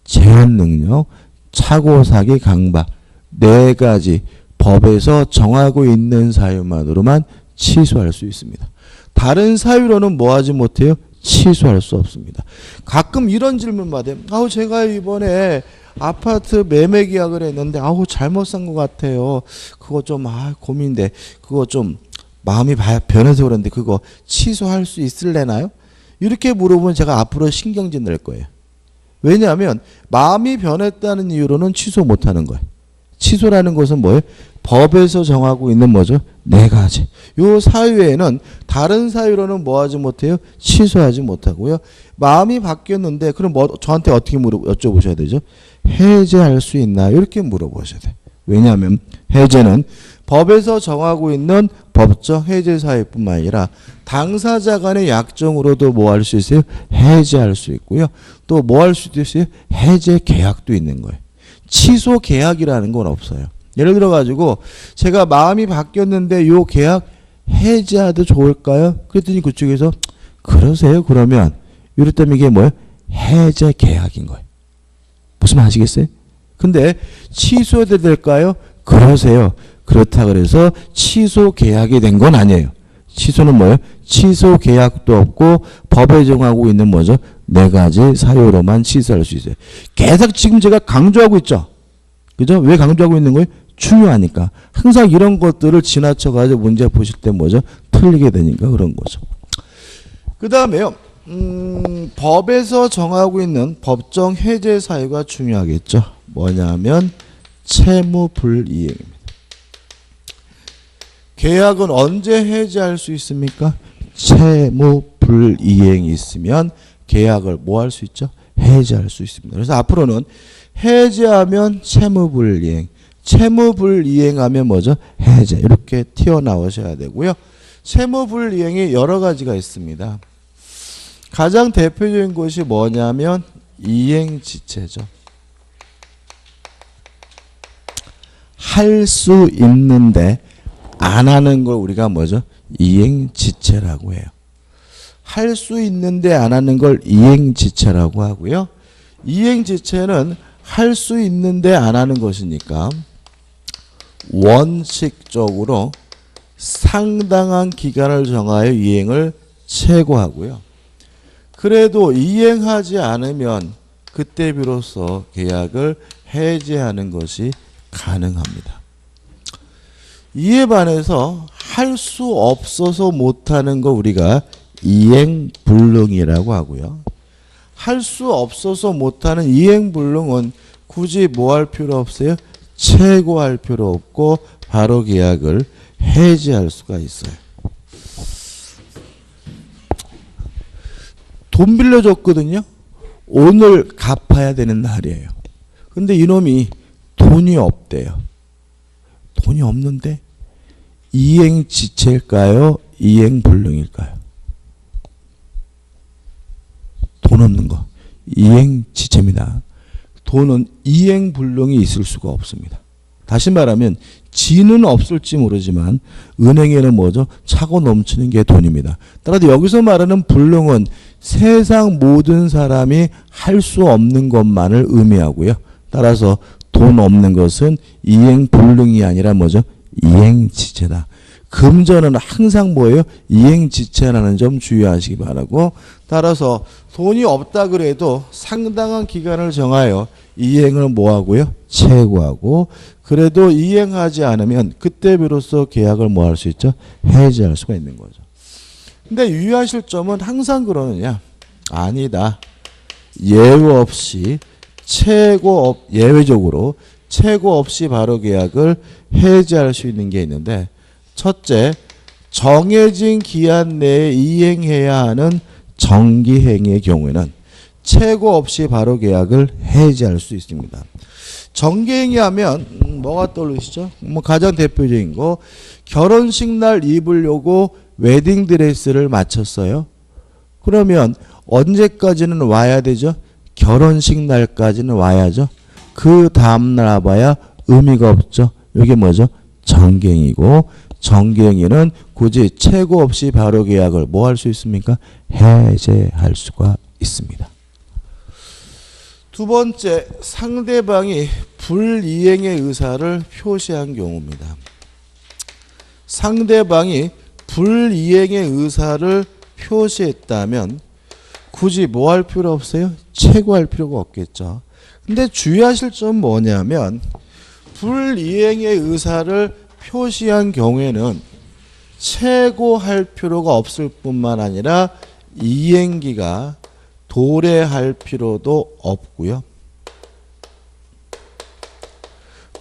Speaker 1: 제한 능력, 착오, 사기, 강박 네 가지 법에서 정하고 있는 사유만으로만 취소할 수 있습니다. 다른 사유로는 뭐 하지 못해요? 취소할 수 없습니다. 가끔 이런 질문 받아요. 제가 이번에 아파트 매매 계약을 했는데 잘못 산 것 같아요. 그거 좀 고민돼. 그거 좀 마음이 변해서 그런데 그거 취소할 수 있을래나요? 이렇게 물어보면 제가 앞으로 신경질 낼 거예요. 왜냐하면 마음이 변했다는 이유로는 취소 못하는 거예요. 취소라는 것은 뭐예요? 법에서 정하고 있는 뭐죠? 네 가지. 요 사유에는 다른 사유로는 뭐 하지 못해요? 취소하지 못하고요. 마음이 바뀌었는데 그럼 뭐 저한테 어떻게 여쭤보셔야 되죠? 해제할 수 있나? 이렇게 물어보셔야 돼. 왜냐하면 해제는 법에서 정하고 있는 법적 해제 사유뿐만 아니라 당사자 간의 약정으로도 뭐 할 수 있어요? 해제할 수 있고요. 또 뭐 할 수도 있어요? 해제 계약도 있는 거예요. 취소 계약이라는 건 없어요. 예를 들어 가지고 제가 마음이 바뀌었는데 요 계약 해제해도 좋을까요? 그랬더니 그쪽에서 그러세요? 그러면 이랬다면 이게 뭐예요? 해제 계약인 거예요. 무슨 말 아시겠어요? 근데 취소해도 될까요? 그러세요. 그렇다 그래서 취소 계약이 된 건 아니에요. 취소는 뭐예요? 취소 계약도 없고 법에 정하고 있는 뭐죠? 네 가지 사유로만 취소할 수 있어요. 계속 지금 제가 강조하고 있죠. 그죠? 왜 강조하고 있는 거예요? 중요하니까. 항상 이런 것들을 지나쳐가지고 문제 보실 때 뭐죠? 틀리게 되니까 그런 거죠. 그 다음에요. 법에서 정하고 있는 법정 해제 사유가 중요하겠죠. 뭐냐면 채무불이행입니다. 계약은 언제 해제할 수 있습니까? 채무불이행이 있으면 계약을 뭐 할 수 있죠? 해제할 수 있습니다. 그래서 앞으로는 해제하면 채무불이행, 채무불이행하면 뭐죠? 해제. 이렇게 튀어나오셔야 되고요. 채무불이행이 여러 가지가 있습니다. 가장 대표적인 것이 뭐냐면 이행지체죠. 할 수 있는데 안 하는 걸 우리가 뭐죠? 이행지체라고 해요. 할 수 있는데 안 하는 걸 이행지체라고 하고요. 이행지체는 할 수 있는데 안 하는 것이니까 원칙적으로 상당한 기간을 정하여 이행을 최고하고요. 그래도 이행하지 않으면 그때 비로소 계약을 해제하는 것이 가능합니다. 이에 반해서 할 수 없어서 못하는 거 우리가 이행불능이라고 하고요. 할 수 없어서 못하는 이행불능은 굳이 뭐 할 필요 없어요? 최고할 필요 없고 바로 계약을 해지할 수가 있어요. 돈 빌려줬거든요. 오늘 갚아야 되는 날이에요. 근데 이놈이 돈이 없대요. 돈이 없는데 이행지체일까요? 이행불능일까요? 돈 없는 거. 이행지체입니다. 돈은 이행불능이 있을 수가 없습니다. 다시 말하면 지는 없을지 모르지만 은행에는 뭐죠? 차고 넘치는 게 돈입니다. 따라서 여기서 말하는 불능은 세상 모든 사람이 할 수 없는 것만을 의미하고요. 따라서 돈 없는 것은 이행불능이 아니라 뭐죠? 이행지체다. 금전은 항상 뭐예요? 이행지체라는 점 주의하시기 바라고, 따라서 돈이 없다 그래도 상당한 기간을 정하여 이행을 뭐하고요? 최고하고, 그래도 이행하지 않으면 그때 비로소 계약을 뭐 할 수 있죠? 해지할 수가 있는 거죠. 근데 유의하실 점은 항상 그러느냐? 아니다. 예외 없이 예외적으로 최고 없이 바로 계약을 해지할 수 있는 게 있는데, 첫째, 정해진 기한 내에 이행해야 하는 정기행위의 경우에는 최고 없이 바로 계약을 해지할 수 있습니다. 정기행위 하면 뭐가 떠오르시죠? 뭐 가장 대표적인 거, 결혼식 날 입으려고 웨딩드레스를 맞췄어요. 그러면 언제까지는 와야 되죠? 결혼식 날까지는 와야죠. 그 다음날 와봐야 의미가 없죠. 이게 뭐죠? 정기행위고, 정기행위는 굳이 최고 없이 바로 계약을 뭐 할 수 있습니까? 해제할 수가 있습니다. 두 번째, 상대방이 불이행의 의사를 표시한 경우입니다. 상대방이 불이행의 의사를 표시했다면 굳이 뭐 할 필요 없어요? 최고할 필요가 없겠죠. 근데 주의하실 점은 뭐냐면, 불이행의 의사를 표시한 경우에는 최고할 필요가 없을 뿐만 아니라 이행기가 도래할 필요도 없고요.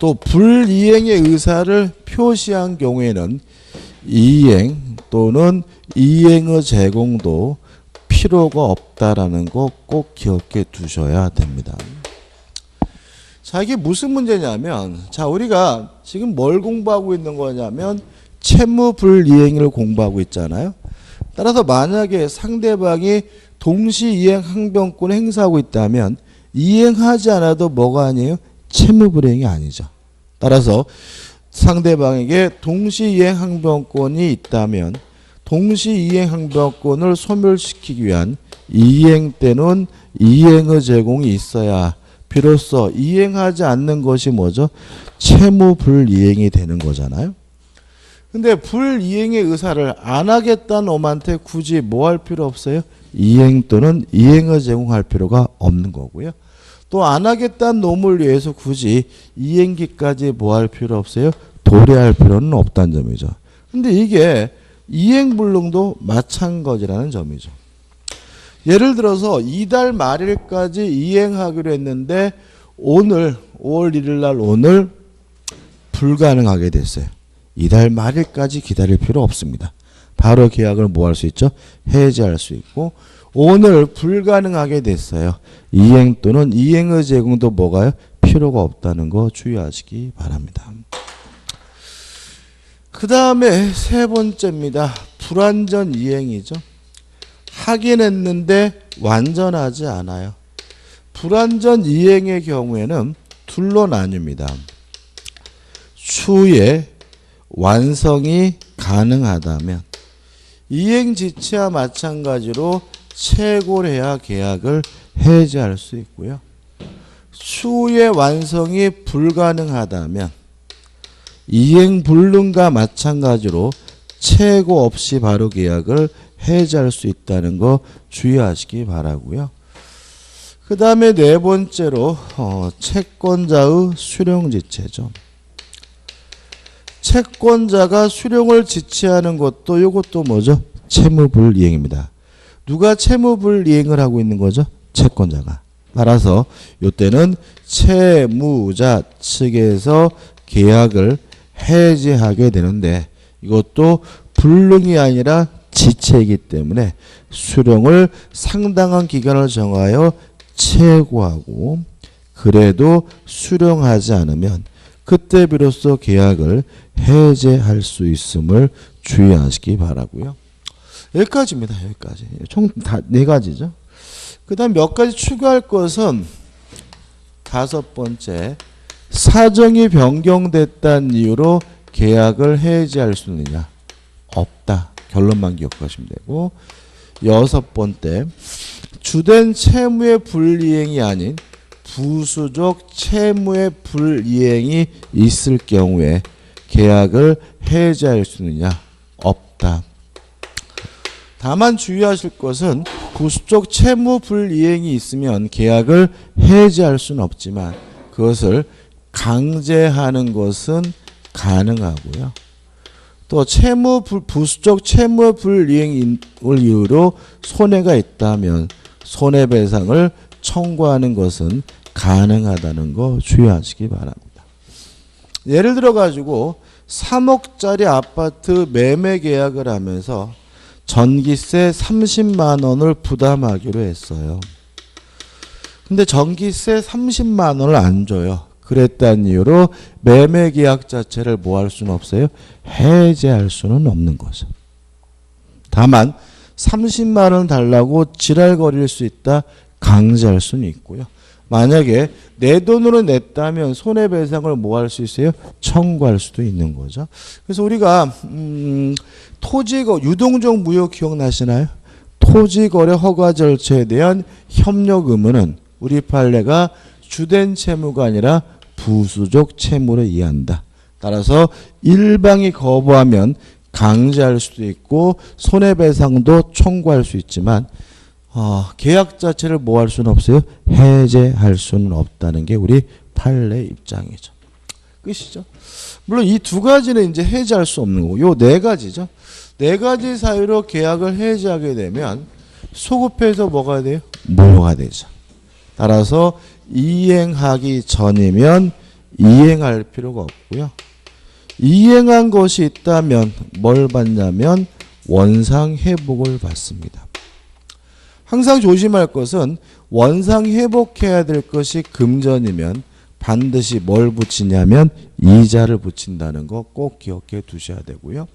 Speaker 1: 또 불이행의 의사를 표시한 경우에는 이행 또는 이행의 제공도 필요가 없다라는 거 꼭 기억해 두셔야 됩니다. 자, 이게 무슨 문제냐면, 자, 우리가 지금 뭘 공부하고 있는 거냐면 채무불이행을 공부하고 있잖아요. 따라서 만약에 상대방이 동시이행 항변권을 행사하고 있다면 이행하지 않아도 뭐가 아니에요? 채무불이행이 아니죠. 따라서 상대방에게 동시이행 항변권이 있다면 동시이행 항변권을 소멸시키기 위한 이행 때는 이행의 제공이 있어야 비로소 이행하지 않는 것이 뭐죠? 채무불이행이 되는 거잖아요. 근데 불이행의 의사를 안 하겠다는 놈한테 굳이 뭐 할 필요 없어요? 이행 또는 이행을 제공할 필요가 없는 거고요. 또 안 하겠다는 놈을 위해서 굳이 이행기까지 뭐 할 필요 없어요? 도래할 필요는 없다는 점이죠. 근데 이게 이행불능도 마찬가지라는 점이죠. 예를 들어서 이달 말일까지 이행하기로 했는데 오늘 5월 1일 날 오늘 불가능하게 됐어요. 이달 말일까지 기다릴 필요 없습니다. 바로 계약을 뭐 할 수 있죠? 해지할 수 있고 오늘 불가능하게 됐어요. 이행 또는 이행의 제공도 뭐가요? 필요가 없다는 거 주의하시기 바랍니다. 그 다음에 세 번째입니다. 불완전 이행이죠. 하긴 했는데 완전하지 않아요. 불완전 이행의 경우에는 둘로 나뉩니다. 추후에 완성이 가능하다면 이행 지체와 마찬가지로 체골해야 계약을 해지할 수 있고요. 추후에 완성이 불가능하다면 이행 불능과 마찬가지로 체고 없이 바로 계약을 해지할 수 있다는 거 주의하시기 바라고요. 그 다음에 네 번째로 채권자의 수령지체죠. 채권자가 수령을 지체하는 것도 이것도 뭐죠? 채무불이행입니다. 누가 채무불이행을 하고 있는 거죠? 채권자가. 따라서 이때는 채무자 측에서 계약을 해지하게 되는데 이것도 불능이 아니라 지체이기 때문에 수령을 상당한 기간을 정하여 채고하고 그래도 수령하지 않으면 그때 비로소 계약을 해제할 수 있음을 주의하시기 바라고요. 여기까지입니다. 여기까지. 총 다 네 가지죠. 그 다음 몇 가지 추가할 것은 다섯 번째, 사정이 변경됐다는 이유로 계약을 해지할 수 있느냐? 없다. 결론만 기억하시면 되고, 여섯 번째, 주된 채무의 불이행이 아닌 부수적 채무의 불이행이 있을 경우에 계약을 해지할 수 있느냐? 없다. 다만 주의하실 것은 부수적 채무 불이행이 있으면 계약을 해지할 수는 없지만 그것을 강제하는 것은 가능하고요. 또 부수적 채무 불이행을 이유로 손해가 있다면 손해배상을 청구하는 것은 가능하다는 거 주의하시기 바랍니다. 예를 들어 가지고 3억짜리 아파트 매매 계약을 하면서 전기세 30만 원을 부담하기로 했어요. 근데 전기세 30만 원을 안 줘요. 그랬다는 이유로 매매 계약 자체를 뭐 할 수는 없어요? 해제할 수는 없는 거죠. 다만 30만 원 달라고 지랄거릴 수 있다. 강제할 수는 있고요. 만약에 내 돈으로 냈다면 손해배상을 뭐 할 수 있어요? 청구할 수도 있는 거죠. 그래서 우리가 유동적 무효 기억나시나요? 토지거래 허가 절차에 대한 협력 의무는 우리 판례가 주된 채무가 아니라 부수적 채무로 이해한다. 따라서 일방이 거부하면 강제할 수도 있고 손해배상도 청구할 수 있지만 계약 자체를 뭐 할 수는 없어요? 해제할 수는 없다는 게 우리 판례 입장이죠. 끝이죠. 물론 이 두 가지는 이제 해제할 수 없는 거고, 요 네 가지죠. 네 가지 사유로 계약을 해제하게 되면 소급해서 뭐가 돼요? 무효가 되죠. 따라서 이행하기 전이면 이행할 필요가 없고요. 이행한 것이 있다면 뭘 받냐면 원상회복을 받습니다. 항상 조심할 것은 원상회복해야 될 것이 금전이면 반드시 뭘 붙이냐면 이자를 붙인다는 거 꼭 기억해 두셔야 되고요.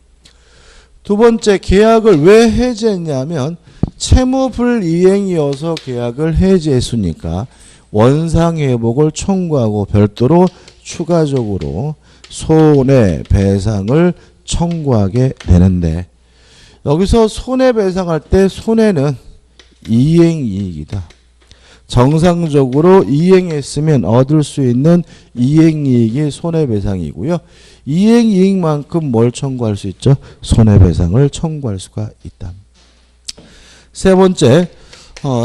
Speaker 1: 두 번째, 계약을 왜 해지했냐면 채무불이행이어서 계약을 해지했으니까 원상회복을 청구하고 별도로 추가적으로 손해배상을 청구하게 되는데, 여기서 손해배상할 때 손해는 이행이익이다. 정상적으로 이행했으면 얻을 수 있는 이행이익이 손해배상이고요. 이행이익만큼 뭘 청구할 수 있죠? 손해배상을 청구할 수가 있다. 세 번째,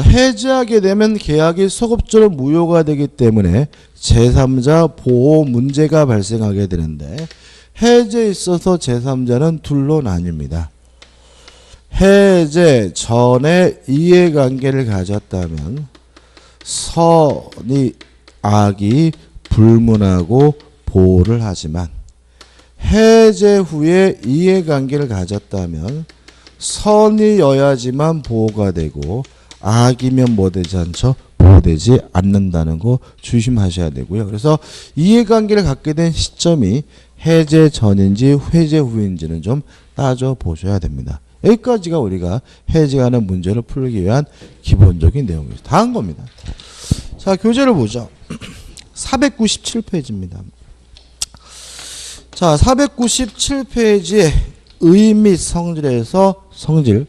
Speaker 1: 해지하게 되면 계약이 소급적으로 무효가 되기 때문에 제3자 보호 문제가 발생하게 되는데, 해지에 있어서 제3자는 둘로 나뉩니다. 해제 전에 이해관계를 가졌다면 선이 악이 불문하고 보호를 하지만, 해제 후에 이해관계를 가졌다면 선이여야지만 보호가 되고 악이면 뭐 되지 않죠? 보호되지 않는다는 거 조심하셔야 되고요. 그래서 이해관계를 갖게 된 시점이 해제 전인지 해제 후인지는 좀 따져보셔야 됩니다. 여기까지가 우리가 해지하는 문제를 풀기 위한 기본적인 내용이죠. 다 한 겁니다. 자, 교재를 보죠. 497페이지입니다. 자, 497페이지에 의 및 성질에서 성질,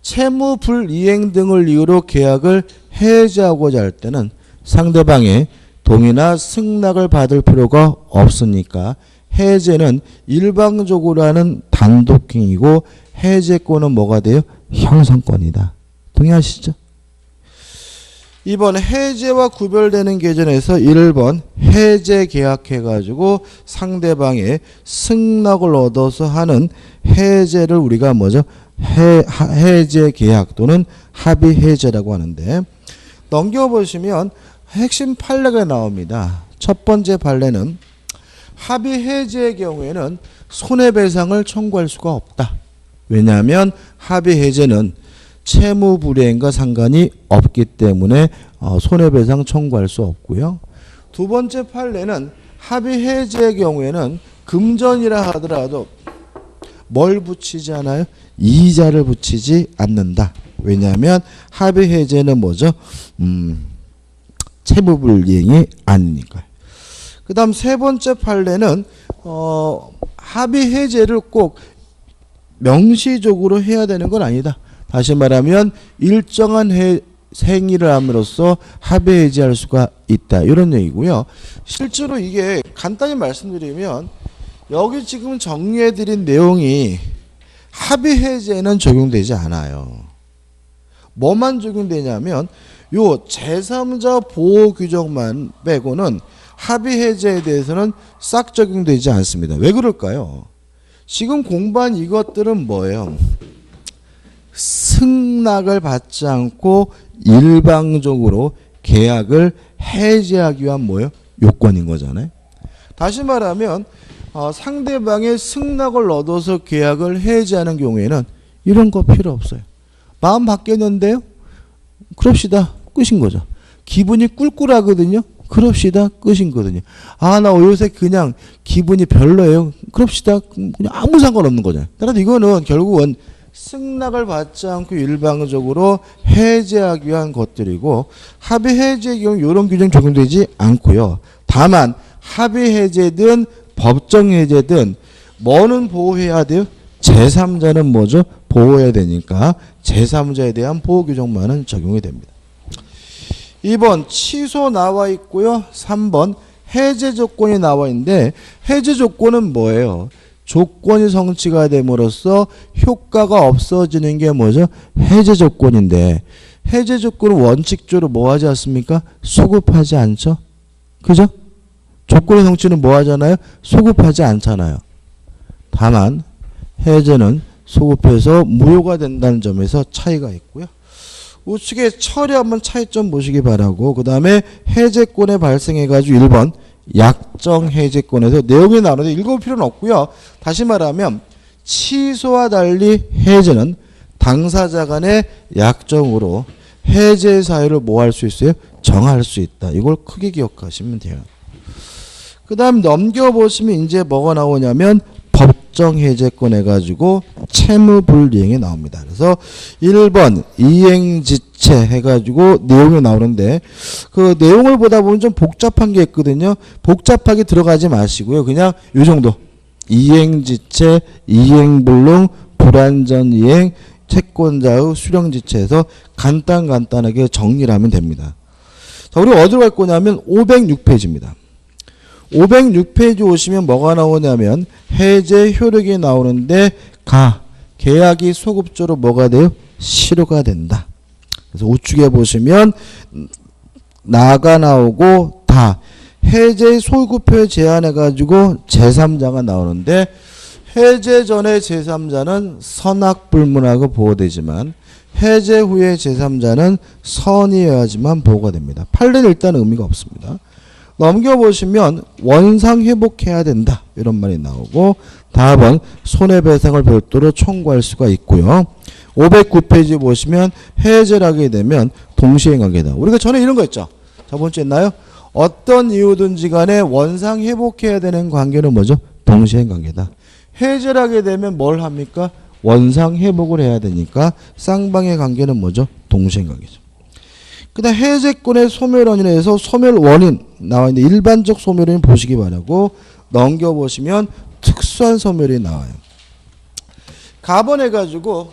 Speaker 1: 채무 불이행 등을 이유로 계약을 해지하고자 할 때는 상대방의 동의나 승낙을 받을 필요가 없으니까 해제는 일방적으로 하는 단독행위고 해제권은 뭐가 돼요? 형성권이다. 동의하시죠? 2번 해제와 구별되는 계정에서 1번 해제 계약해가지고 상대방의 승낙을 얻어서 하는 해제를 우리가 뭐죠? 해제 계약 또는 합의 해제라고 하는데, 넘겨보시면 핵심 판례가 나옵니다. 첫 번째 판례는 합의 해제의 경우에는 손해배상을 청구할 수가 없다. 왜냐하면 합의 해제는 채무 불이행과 상관이 없기 때문에 손해배상 청구할 수 없고요. 두 번째 판례는 합의 해제의 경우에는 금전이라 하더라도 뭘 붙이지 않아요? 이자를 붙이지 않는다. 왜냐하면 합의 해제는 뭐죠? 채무 불이행이 아니니까요. 그 다음 세 번째 판례는 합의 해제를 꼭 명시적으로 해야 되는 건 아니다. 다시 말하면 일정한 행위를 함으로써 합의 해지할 수가 있다. 이런 얘기고요. 실제로 이게 간단히 말씀드리면 여기 지금 정리해드린 내용이 합의 해제에는 적용되지 않아요. 뭐만 적용되냐면 요 제3자 보호 규정만 빼고는 합의 해제에 대해서는 싹 적용되지 않습니다. 왜 그럴까요? 지금 공부한 이것들은 뭐예요? 승낙을 받지 않고 일방적으로 계약을 해지하기 위한 뭐예요? 요건인 거잖아요. 다시 말하면 상대방의 승낙을 얻어서 계약을 해지하는 경우에는 이런 거 필요 없어요. 마음 바뀌었는데요? 그럽시다. 끝인 거죠. 기분이 꿀꿀하거든요. 그럽시다. 끝인 거거든요. 아, 나 요새 그냥 기분이 별로예요. 그럽시다. 그냥 아무 상관없는 거잖아요. 따라서 이거는 결국은 승낙을 받지 않고 일방적으로 해제하기 위한 것들이고, 합의 해제의 경우 이런 규정 적용되지 않고요. 다만 합의 해제든 법정 해제든 뭐는 보호해야 돼요? 제3자는 뭐죠? 보호해야 되니까 제3자에 대한 보호 규정만은 적용이 됩니다. 2번 취소 나와 있고요. 3번 해제 조건이 나와 있는데, 해제 조건은 뭐예요? 조건이 성취가 됨으로써 효과가 없어지는 게 뭐죠? 해제 조건인데, 해제 조건은 원칙적으로 뭐 하지 않습니까? 소급하지 않죠? 그죠? 조건의 성취는 뭐 하잖아요? 소급하지 않잖아요. 다만 해제는 소급해서 무효가 된다는 점에서 차이가 있고요. 우측에 처리 한번 차이점 보시기 바라고, 그 다음에 해제권에 발생해가지고 1번 약정 해제권에서 내용이 나오는데 읽어볼 필요는 없고요. 다시 말하면 취소와 달리 해제는 당사자 간의 약정으로 해제 사유를 뭐 할 수 있어요? 정할 수 있다. 이걸 크게 기억하시면 돼요. 그 다음 넘겨보시면 이제 뭐가 나오냐면 법정 해제권 해가지고 채무불이행이 나옵니다. 그래서 1번 이행지체 해가지고 내용이 나오는데 그 내용을 보다 보면 좀 복잡한 게 있거든요. 복잡하게 들어가지 마시고요. 그냥 이 정도. 이행지체, 이행불능, 불완전이행, 채권자의 수령지체에서 간단하게 정리를 하면 됩니다. 자, 우리 어디로 갈 거냐면 506페이지입니다. 506페이지 오시면 뭐가 나오냐면 해제 효력이 나오는데 계약이 소급적으로 뭐가 돼요? 실효가 된다. 그래서 우측에 보시면 나가 나오고 다 해제 소급표 제한해가지고 제3자가 나오는데 해제 전에 제3자는 선악불문하고 보호되지만 해제 후에 제3자는 선이어야지만 보호가 됩니다. 판례는 일단 의미가 없습니다. 넘겨보시면 원상 회복해야 된다 이런 말이 나오고 다음은 손해배상을 별도로 청구할 수가 있고요. 509페이지 보시면 해제를 하게 되면 동시행하게다. 우리가 전에 이런 거 했죠. 저번 주에 했나요? 어떤 이유든지 간에 원상 회복해야 되는 관계는 뭐죠? 동시행 관계다. 해제를 하게 되면 뭘 합니까? 원상 회복을 해야 되니까 쌍방의 관계는 뭐죠? 동시행 관계죠. 그 다음 해제권의 소멸원인에서 소멸원인 나와 있는데 일반적 소멸원인 보시기 바라고 넘겨보시면 특수한 소멸이 나와요. 가번해가지고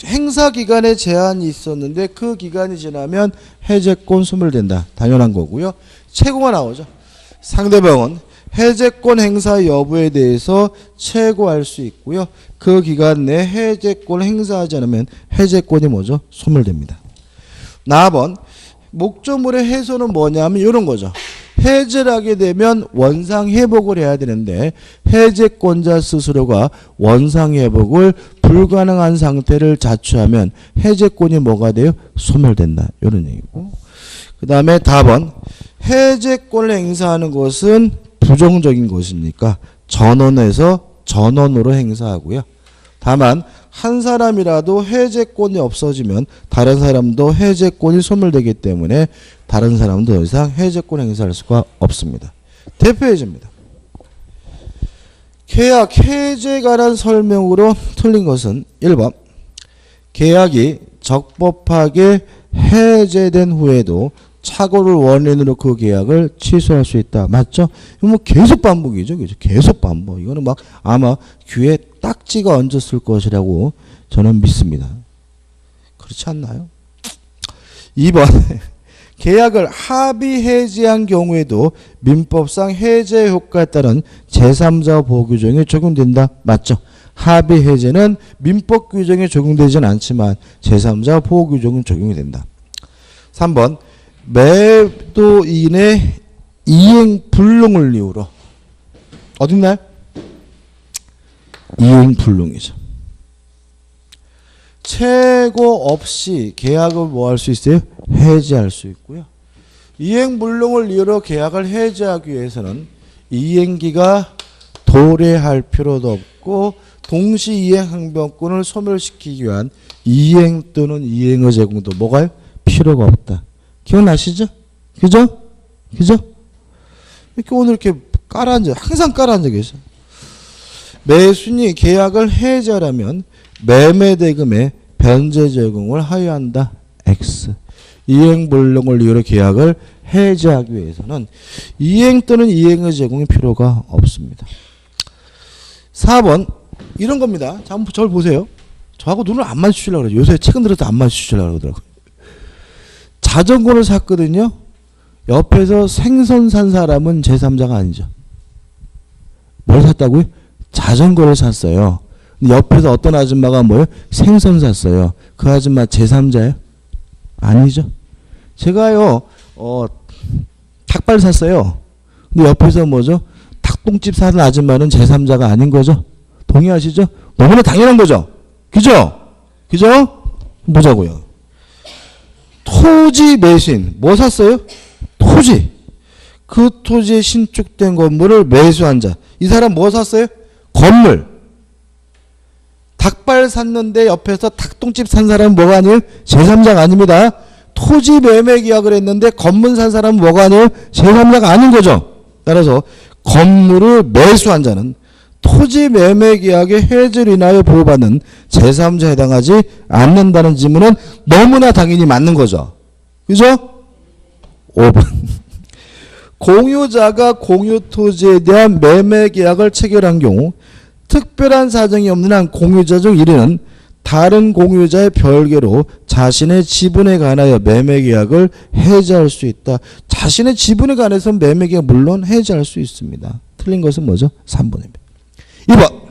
Speaker 1: 행사기간에 제한이 있었는데 그 기간이 지나면 해제권 소멸된다. 당연한 거고요. 최고가 나오죠. 상대방은 해제권 행사 여부에 대해서 최고할 수 있고요. 그 기간 내에 해제권 행사하지 않으면 해제권이 뭐죠? 소멸됩니다. 나번 목적물의 해소는 뭐냐면 이런 거죠. 해제를 하게 되면 원상 회복을 해야 되는데 해제권자 스스로가 원상 회복을 불가능한 상태를 자초하면 해제권이 뭐가 돼요? 소멸된다. 이런 얘기고. 그 다음에 답은 해제권을 행사하는 것은 부정적인 것이니까 전원에서 전원으로 행사하고요. 다만 한 사람이라도 해제권이 없어지면 다른 사람도 해제권이 소멸되기 때문에 다른 사람도 더 이상 해제권 행사할 수가 없습니다. 대표 예제입니다. 계약 해제에 관한 설명으로 틀린 것은 1번 계약이 적법하게 해제된 후에도 착오를 원인으로 그 계약을 취소할 수 있다. 맞죠? 이거 뭐 계속 반복이죠. 계속 반복. 이거는 막 아마 귀에 딱지가 얹었을 것이라고 저는 믿습니다. 그렇지 않나요? 2번 계약을 합의 해지한 경우에도 민법상 해제 효과에 따른 제3자 보호 규정이 적용된다. 맞죠? 합의 해제는 민법 규정에 적용되지는 않지만 제3자 보호 규정은 적용이 된다. 3번 매도인의 이행 불능을 이유로 어딨나요? 이행 불능이죠. 최고 없이 계약을 뭐 할 수 있어요? 해지할 수 있고요. 이행 불능을 이유로 계약을 해지하기 위해서는 이행기가 도래할 필요도 없고 동시 이행 항변권을 소멸시키기 위한 이행 또는 이행의 제공도 뭐가요? 필요가 없다. 기억나시죠? 그죠? 이렇게 오늘 이렇게 깔아앉아, 항상 깔아앉아 계셔. 매수인이 계약을 해지하려면 매매대금에 변제 제공을 하여야 한다. X. 이행 불능을 이유로 계약을 해지하기 위해서는 이행 또는 이행의 제공이 필요가 없습니다. 4번 이런 겁니다. 자, 한번 저를 보세요. 저하고 눈을 안 마주치려고 그래요. 요새 최근 들어서 안 마주치려고 그러더라고요. 자전거를 샀거든요. 옆에서 생선 산 사람은 제3자가 아니죠. 뭘 샀다고요? 자전거를 샀어요. 근데 옆에서 어떤 아줌마가 뭐예요? 생선 샀어요. 그 아줌마 제3자예요? 아니죠. 제가요 닭발 샀어요. 근데 옆에서 뭐죠? 닭똥집 사는 아줌마는 제3자가 아닌 거죠. 동의하시죠? 너무나 당연한 거죠. 그죠? 보자고요. 토지 매수인 뭐 샀어요? 토지. 그 토지에 신축된 건물을 매수한 자. 이 사람 뭐 샀어요? 건물. 닭발 샀는데 옆에서 닭똥집 산 사람은 뭐가 아니에요? 제3자가 아닙니다. 토지 매매 계약을 했는데 건물 산 사람은 뭐가 아니에요? 제3자가 아닌 거죠. 따라서 건물을 매수한 자는 토지 매매 계약의 해지를 인하여 보호받는 제3자에 해당하지 않는다는 지문은 너무나 당연히 맞는 거죠. 그죠? 5번. 공유자가 공유 토지에 대한 매매 계약을 체결한 경우 특별한 사정이 없는 한 공유자 중 1인은 다른 공유자의 별개로 자신의 지분에 관하여 매매 계약을 해지할 수 있다. 자신의 지분에 관해서 매매 계약 물론 해지할 수 있습니다. 틀린 것은 뭐죠? 3번입니다. 2번.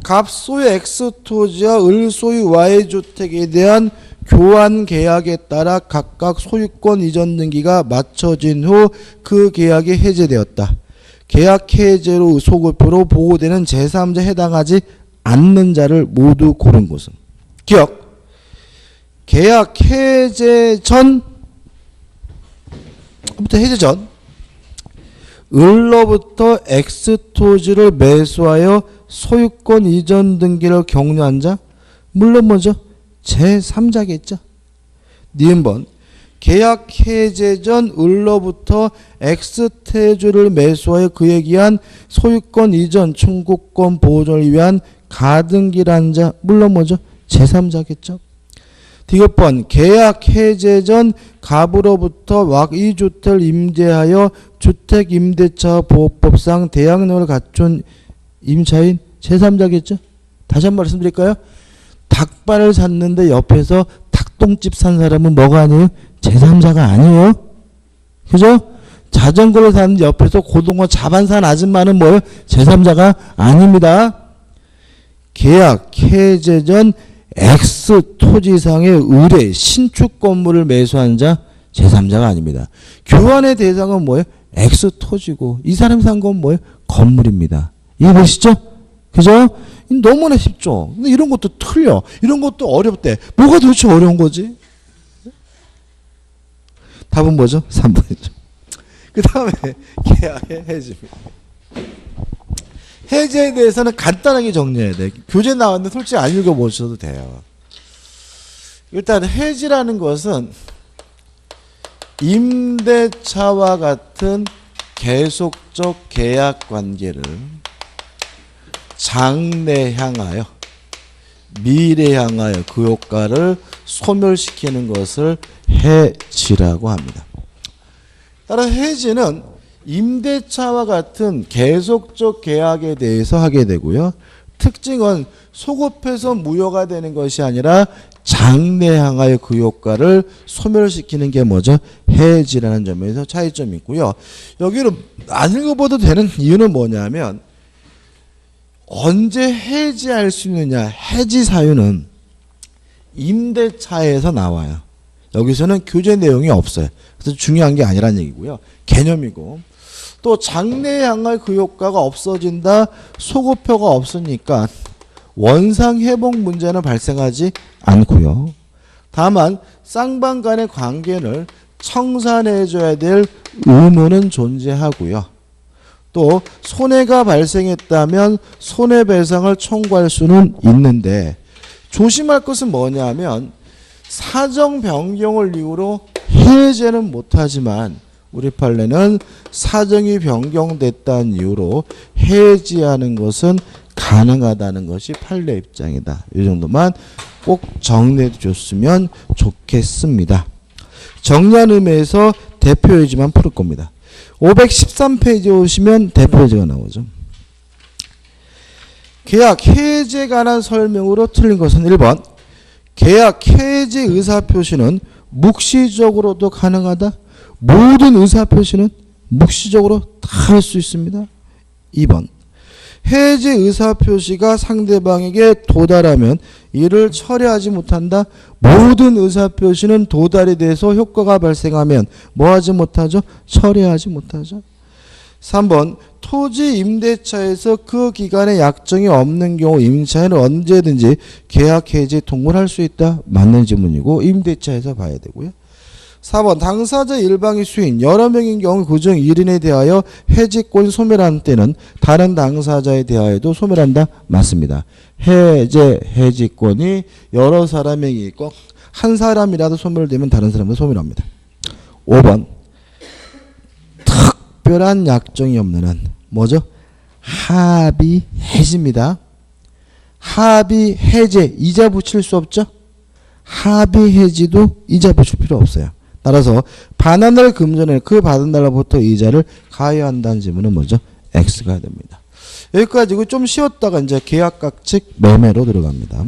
Speaker 1: 갑소유 X 토지와 을소유 Y 주택에 대한 교환 계약에 따라 각각 소유권 이전 등기가 마쳐진 후 그 계약이 해제되었다. 계약 해제로 소급표로 보호되는 제3자에 해당하지 않는 자를 모두 고른 것은 기억. 계약 해제 전 해제 전 을로부터 X 토지를 매수하여 소유권 이전 등기를 격려한 자 물론 뭐죠? 제3자겠죠. 니은번 계약 해제 전 을로부터 X 태주를 매수하여 그에 기한 소유권 이전 청구권 보존을 위한 가등기란 자 물론 뭐죠? 제3자겠죠. 디귿번 계약 해제 전 갑으로부터 왁2주택을 임대하여 주택임대차 보호법상 대항력을 갖춘 임차인 제3자겠죠. 다시 한번 말씀드릴까요? 닭발을 샀는데 옆에서 닭똥집 산 사람은 뭐가 아니에요? 제3자가 아니에요. 그죠? 자전거를 샀는데 옆에서 고등어 자반 산 아줌마는 뭐예요? 제3자가 아닙니다. 계약 해제 전 X 토지상의 의뢰 신축 건물을 매수한 자 제3자가 아닙니다. 교환의 대상은 뭐예요? X 토지고 이 사람이 산 건 뭐예요? 건물입니다. 이해 보시죠? 그죠? 너무나 쉽죠. 근데 이런 것도 틀려. 이런 것도 어렵대. 뭐가 도대체 어려운 거지? 답은 뭐죠? 3번이죠. 그 다음에 계약의 해지입니다. 해제에 대해서는 간단하게 정리해야 돼. 교재 나왔는데 솔직히 안 읽어보셔도 돼요. 일단 해지라는 것은 임대차와 같은 계속적 계약 관계를 장래 향하여 미래 향하여 그 효과를 소멸시키는 것을 해지라고 합니다. 따라 해지는 임대차와 같은 계속적 계약에 대해서 하게 되고요. 특징은 소급해서 무효가 되는 것이 아니라 장래 향하여 그 효과를 소멸시키는 게 뭐죠? 해지라는 점에서 차이점이 있고요. 여기를 안 읽어봐도 되는 이유는 뭐냐면 언제 해지할 수 있느냐. 해지 사유는 임대차에서 나와요. 여기서는 교재 내용이 없어요. 그래서 중요한 게 아니란 얘기고요. 개념이고. 또 장래 향할 그 효과가 없어진다. 소급표가 없으니까 원상 회복 문제는 발생하지 않고요. 다만 쌍방 간의 관계를 청산해 줘야 될 의무는 존재하고요. 또 손해가 발생했다면 손해배상을 청구할 수는 있는데 조심할 것은 뭐냐면 사정 변경을 이유로 해제는 못하지만 우리 판례는 사정이 변경됐다는 이유로 해지하는 것은 가능하다는 것이 판례 입장이다. 이 정도만 꼭 정리해 줬으면 좋겠습니다. 정리한 의미에서 대표 예지만 풀을 겁니다. 513페이지에 오시면 대표 예지가 나오죠. 계약 해제에 관한 설명으로 틀린 것은 1번 계약 해제 의사표시는 묵시적으로도 가능하다. 모든 의사표시는 묵시적으로 다 할 수 있습니다. 2번 해제 의사표시가 상대방에게 도달하면 이를 철회하지 못한다. 모든 의사표시는 도달이 돼서 효과가 발생하면 뭐하지 못하죠? 철회하지 못하죠. 3번 토지 임대차에서 그 기간에 약정이 없는 경우 임차인은 언제든지 계약 해지 통보할 수 있다. 맞는 지문이고 임대차에서 봐야 되고요. 4번 당사자 일방이 수인 여러 명인 경우 그중 1인에 대하여 해지권이 소멸한 때는 다른 당사자에 대하여도 소멸한다. 맞습니다. 해지권이 여러 사람에게 있고 한 사람이라도 소멸되면 다른 사람도 소멸합니다. 5번 특별한 약정이 없는 한 뭐죠? 합의 해지입니다. 합의 해제 이자 붙일 수 없죠? 합의 해지도 이자 붙일 필요 없어요. 따라서 반환을 금전에 그 받은 날로부터 이자를 가해한다는 질문은 뭐죠? X가 됩니다. 여기까지고 좀 쉬었다가 이제 계약각칙 매매로 들어갑니다.